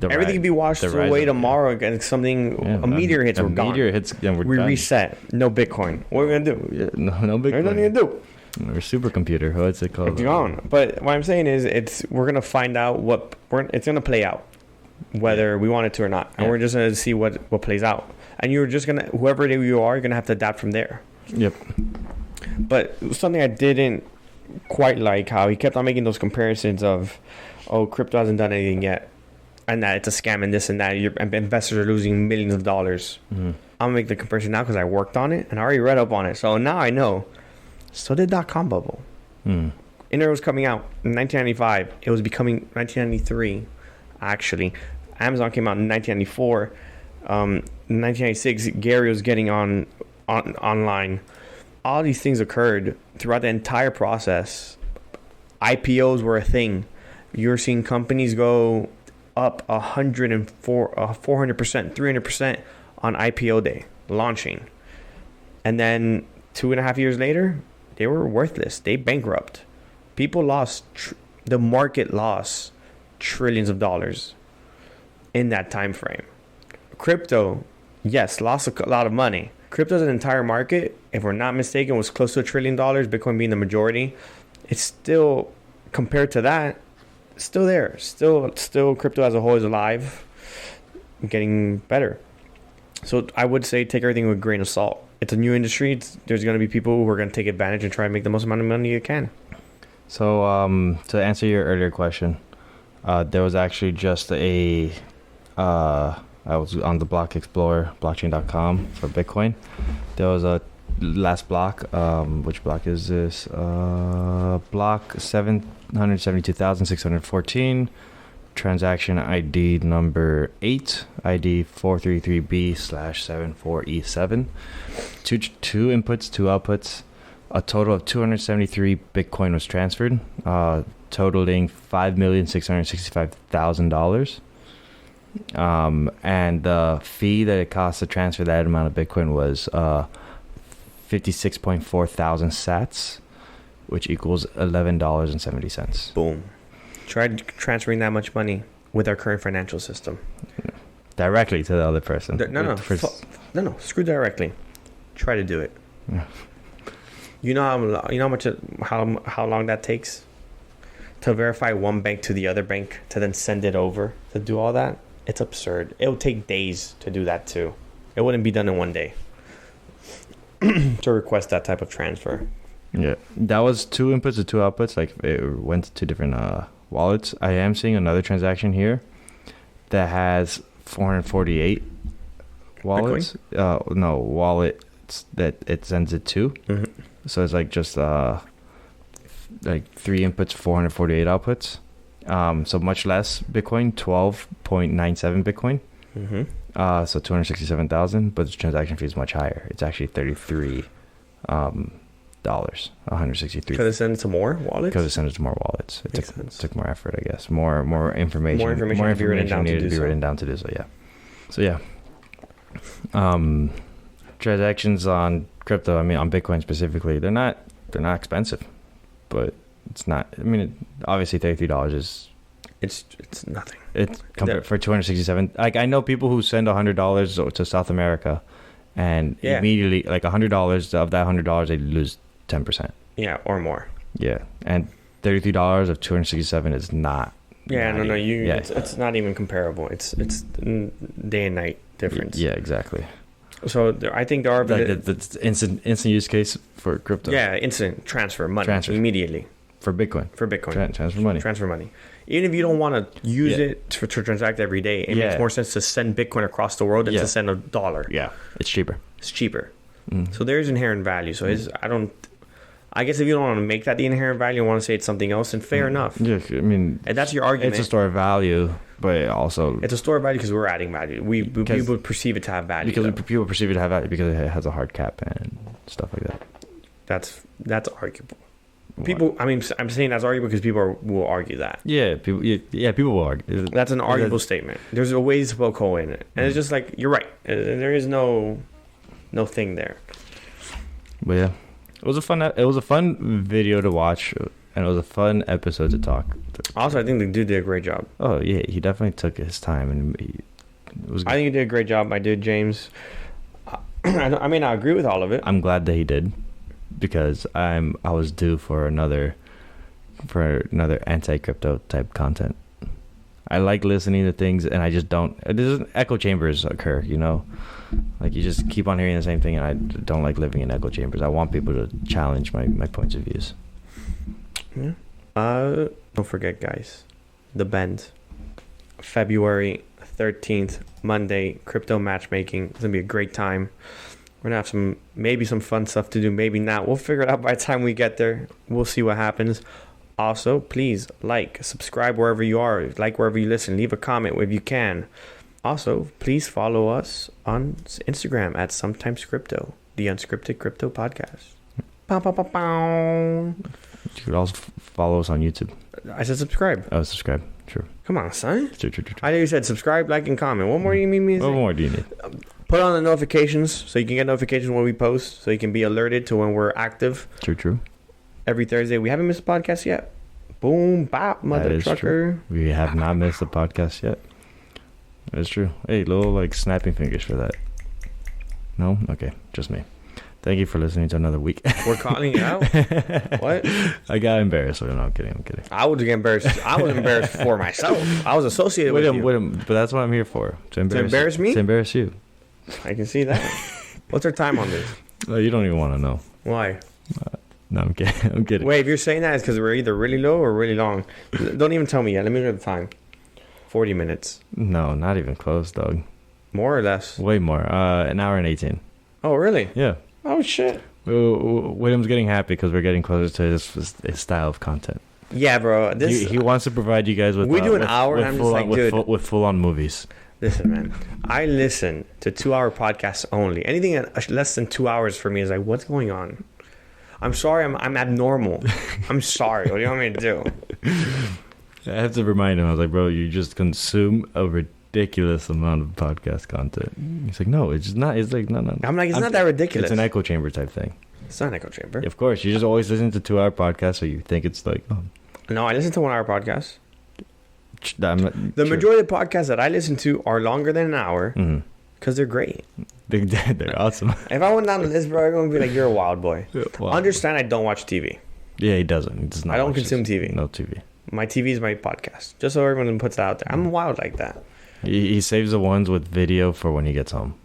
Everything can be washed away tomorrow, and a meteor hits. We're gone. Meteor hits, and we done. Reset. No Bitcoin. What are we gonna do? Yeah, no Bitcoin. There's nothing to do. Or supercomputer. What's it called? It's gone. But what I'm saying is, we're gonna find out it's gonna play out, whether we want it to or not, and we're just gonna see what plays out. And you're just gonna, whoever you are, you're gonna have to adapt from there. Yep. But something I didn't quite like, how he kept on making those comparisons of, oh, crypto hasn't done anything yet, and that it's a scam and this and that. And investors are losing millions of dollars. Mm-hmm. I'm gonna make the comparison now because I worked on it and I already read up on it. So now I know. So did .com bubble. Internet was coming out in 1995. It was becoming 1993. Actually, Amazon came out in 1994. In 1996, Gary was getting online. All these things occurred throughout the entire process. IPOs were a thing. You're seeing companies go up 400%, 300% on IPO day, launching. And then 2.5 years later, they were worthless. They bankrupt. People lost, the market lost trillions of dollars in that time frame. Crypto, yes, lost a lot of money. Crypto's an entire market, if we're not mistaken, was close to $1 trillion, Bitcoin being the majority. It's still, compared to that, still there. Still crypto as a whole is alive, getting better. So I would say take everything with a grain of salt. It's a new industry. There's going to be people who are going to take advantage and try and make the most amount of money you can. So to answer your earlier question, there was actually just I was on the Block Explorer, blockchain.com for Bitcoin. There was a last block. Which block is this? Block 772,614. Transaction ID number 8, ID 433B/74E7. Two inputs, two outputs. A total of 273 Bitcoin was transferred, totaling $5,665,000. And the fee that it cost to transfer that amount of Bitcoin was 56.4 thousand sats, which equals $11.70. Boom. Try transferring that much money with our current financial system. Directly to the other person. No. Screw directly. Try to do it. Yeah. You know how long that takes to verify one bank to the other bank to then send it over to do all that? It's absurd. It would take days to do that too. It wouldn't be done in one day to request that type of transfer. Yeah, that was two inputs to two outputs. Like it went to two different wallets. I am seeing another transaction here that has 448 wallets. Wallets that it sends it to. Mm-hmm. So it's like just like 3 inputs, 448 outputs. So much less Bitcoin, 12.97 Bitcoin. Mm-hmm. So 267,000, but the transaction fee is much higher. It's actually $33. $163. Because it sends to more wallets. Because it sends to more wallets. It took more effort, I guess. More information. More information needed to be written down to do so. Yeah. So yeah. Transactions on crypto. I mean, on Bitcoin specifically, they're not expensive, but it's not. I mean, obviously $33 is. It's nothing. It's for 267. Like I know people who send $100 to South America, and immediately like $100 of that $100 they lose 10%. Yeah, or more. Yeah, and $33 of 267 is not. Yeah, no. It's not even comparable. It's day and night difference. Yeah, exactly. So I think there are the instant use case for crypto. Yeah, instant transfer money immediately for Bitcoin. Transfer money. Even if you don't want to use it to transact every day, it makes more sense to send Bitcoin across the world than to send $1. Yeah, it's cheaper. So there's inherent value. So I guess if you don't want to make that the inherent value and want to say it's something else, then fair enough. Yeah, I mean, and that's your argument. It's a store of value, but also it's a store of value because we're adding value. People perceive it to have value because people perceive it to have value because it has a hard cap and stuff like that. That's arguable. People, I mean, I'm saying that's arguable because people will argue that. Yeah, people will argue. That's an arguable statement. There's a ways to poke hole in it, and it's just like you're right. There is no. no thing there. But yeah, it was a fun video to watch, and it was a fun episode to talk. Also, I think the dude did a great job. Oh yeah, he definitely took his time, and it was good. I think he did a great job. My dude James. I may not agree with all of it. I'm glad that he did, because I was due for another anti-crypto type content. I like listening to things, and I just don't. There's echo chambers occur, you know, like you just keep on hearing the same thing, and I don't like living in echo chambers. I want people to challenge my points of views. Yeah. Don't forget, guys, the Bend, February 13th, Monday, crypto matchmaking. It's gonna be a great time. We're gonna have maybe some fun stuff to do, maybe not. We'll figure it out by the time we get there. We'll see what happens. Also, please subscribe wherever you are, wherever you listen, leave a comment if you can. Also, please follow us on Instagram at Sometimes Crypto, the Unscripted Crypto Podcast. Pow, pow, pow, pow. You could also follow us on YouTube. I said subscribe. Oh, subscribe. True. Come on, son. True. I know you said subscribe, like, and comment. What more do you mean me to say? What more do you need? Put on the notifications so you can get notifications when we post, so you can be alerted to when we're active. True. Every Thursday. We haven't missed a podcast yet. Boom, bop, mother trucker. True. We have not missed a podcast yet. That's true. Hey, little snapping fingers for that. No? Okay, just me. Thank you for listening to another week. We're calling you out? What? I got embarrassed. No, I'm kidding. I was embarrassed. I was embarrassed for myself. I was associated with you. But that's what I'm here for. To embarrass me? To embarrass you. I can see that. What's our time on this? Oh, you don't even want to know. Why? No, I'm kidding. Wait, if you're saying that, it's because we're either really low or really long. Don't even tell me yet. Let me look at the time. 40 minutes. No, not even close, dog. More or less? Way more. An hour and 18. Oh, really? Yeah. Oh, shit. William's getting happy because we're getting closer to his style of content. Yeah, bro. He wants to provide you guys with... We do an hour, and I'm just like, dude... With full-on movies. Listen, man. I listen to 2-hour podcasts only. Anything less than 2 hours for me is like, what's going on? I'm sorry, I'm abnormal. I'm sorry. What do you want me to do? I have to remind him. I was like, bro, you just consume a ridiculous amount of podcast content. He's like, no, it's just not. It's like, no. I'm like, it's not that ridiculous. It's an echo chamber type thing. It's not an echo chamber. Yeah, of course. You just always listen to 2-hour podcasts, so you think it's like, oh. No, I listen to 1-hour podcasts. The majority of the podcasts that I listen to are longer than an hour because they're great. They're awesome. If I went down the list, bro, I'm going to be like, you're a wild boy. Wow. Understand I don't watch TV. Yeah, he doesn't. He does not. I don't consume TV. No TV. My TV is my podcast. Just so everyone puts it out there. I'm wild like that. He saves the ones with video for when he gets home.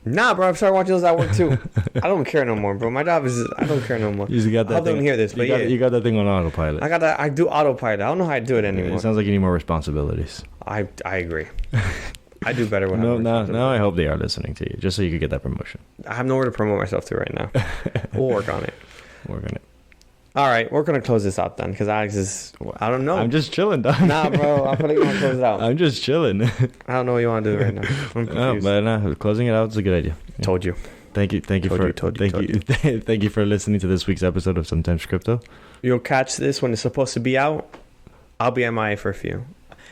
Nah, bro, I've started watching those at work too. I don't care no more, bro. My job is I don't care no more. You got that I don't hear this, but you got that thing on autopilot. I got that. I do autopilot. I don't know how I do it anymore. It sounds like you need more responsibilities. I agree. I do better when now I hope they are listening to you, just so you could get that promotion. I have nowhere to promote myself to right now. We'll work on it. All right, we're gonna close this out then, because Alex is. I don't know. I'm just chilling, dog. Nah, bro. I'm gonna close it out. I'm just chilling. I don't know what you want to do right now. I'm confused. No, closing it out is a good idea. Yeah. Told you. Thank you for listening to this week's episode of Sometimes Crypto. You'll catch this when it's supposed to be out. I'll be MIA for a few.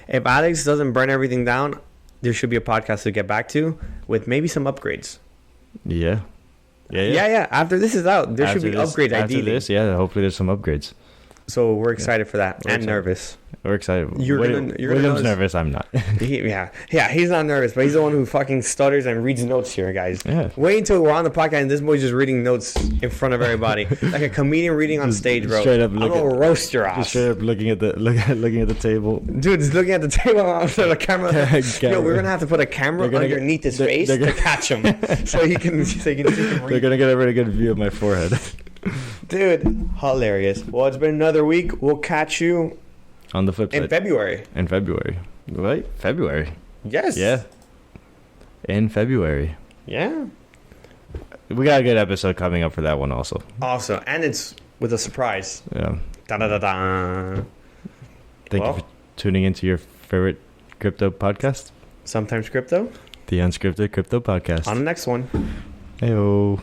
If Alex doesn't burn everything down, there should be a podcast to get back to with maybe some upgrades. Yeah. After this is out, there should be upgrades ideally. Hopefully there's some upgrades. So we're excited for that and nervous. We're excited. William's nervous. I'm not. He's not nervous, but he's the one who fucking stutters and reads notes here, guys. Yeah. Wait until we're on the podcast and this boy's just reading notes in front of everybody, like a comedian reading on stage, bro. Straight up, I'm gonna roast your ass. Just straight up looking at the table. Dude, just looking at the table. The camera. Yo, we're gonna have to put a camera underneath his face to catch him, so he can read. They're gonna get a really good view of my forehead. Dude, hilarious. Well, it's been another week. We'll catch you on the flip side. In February. Right? February. Yes. Yeah. In February. Yeah. We got a good episode coming up for that one also. Also, and it's with a surprise. Yeah. Da-da-da-da. Thank you for tuning into your favorite crypto podcast. Sometimes Crypto. The Unscripted Crypto Podcast. On the next one. Heyo.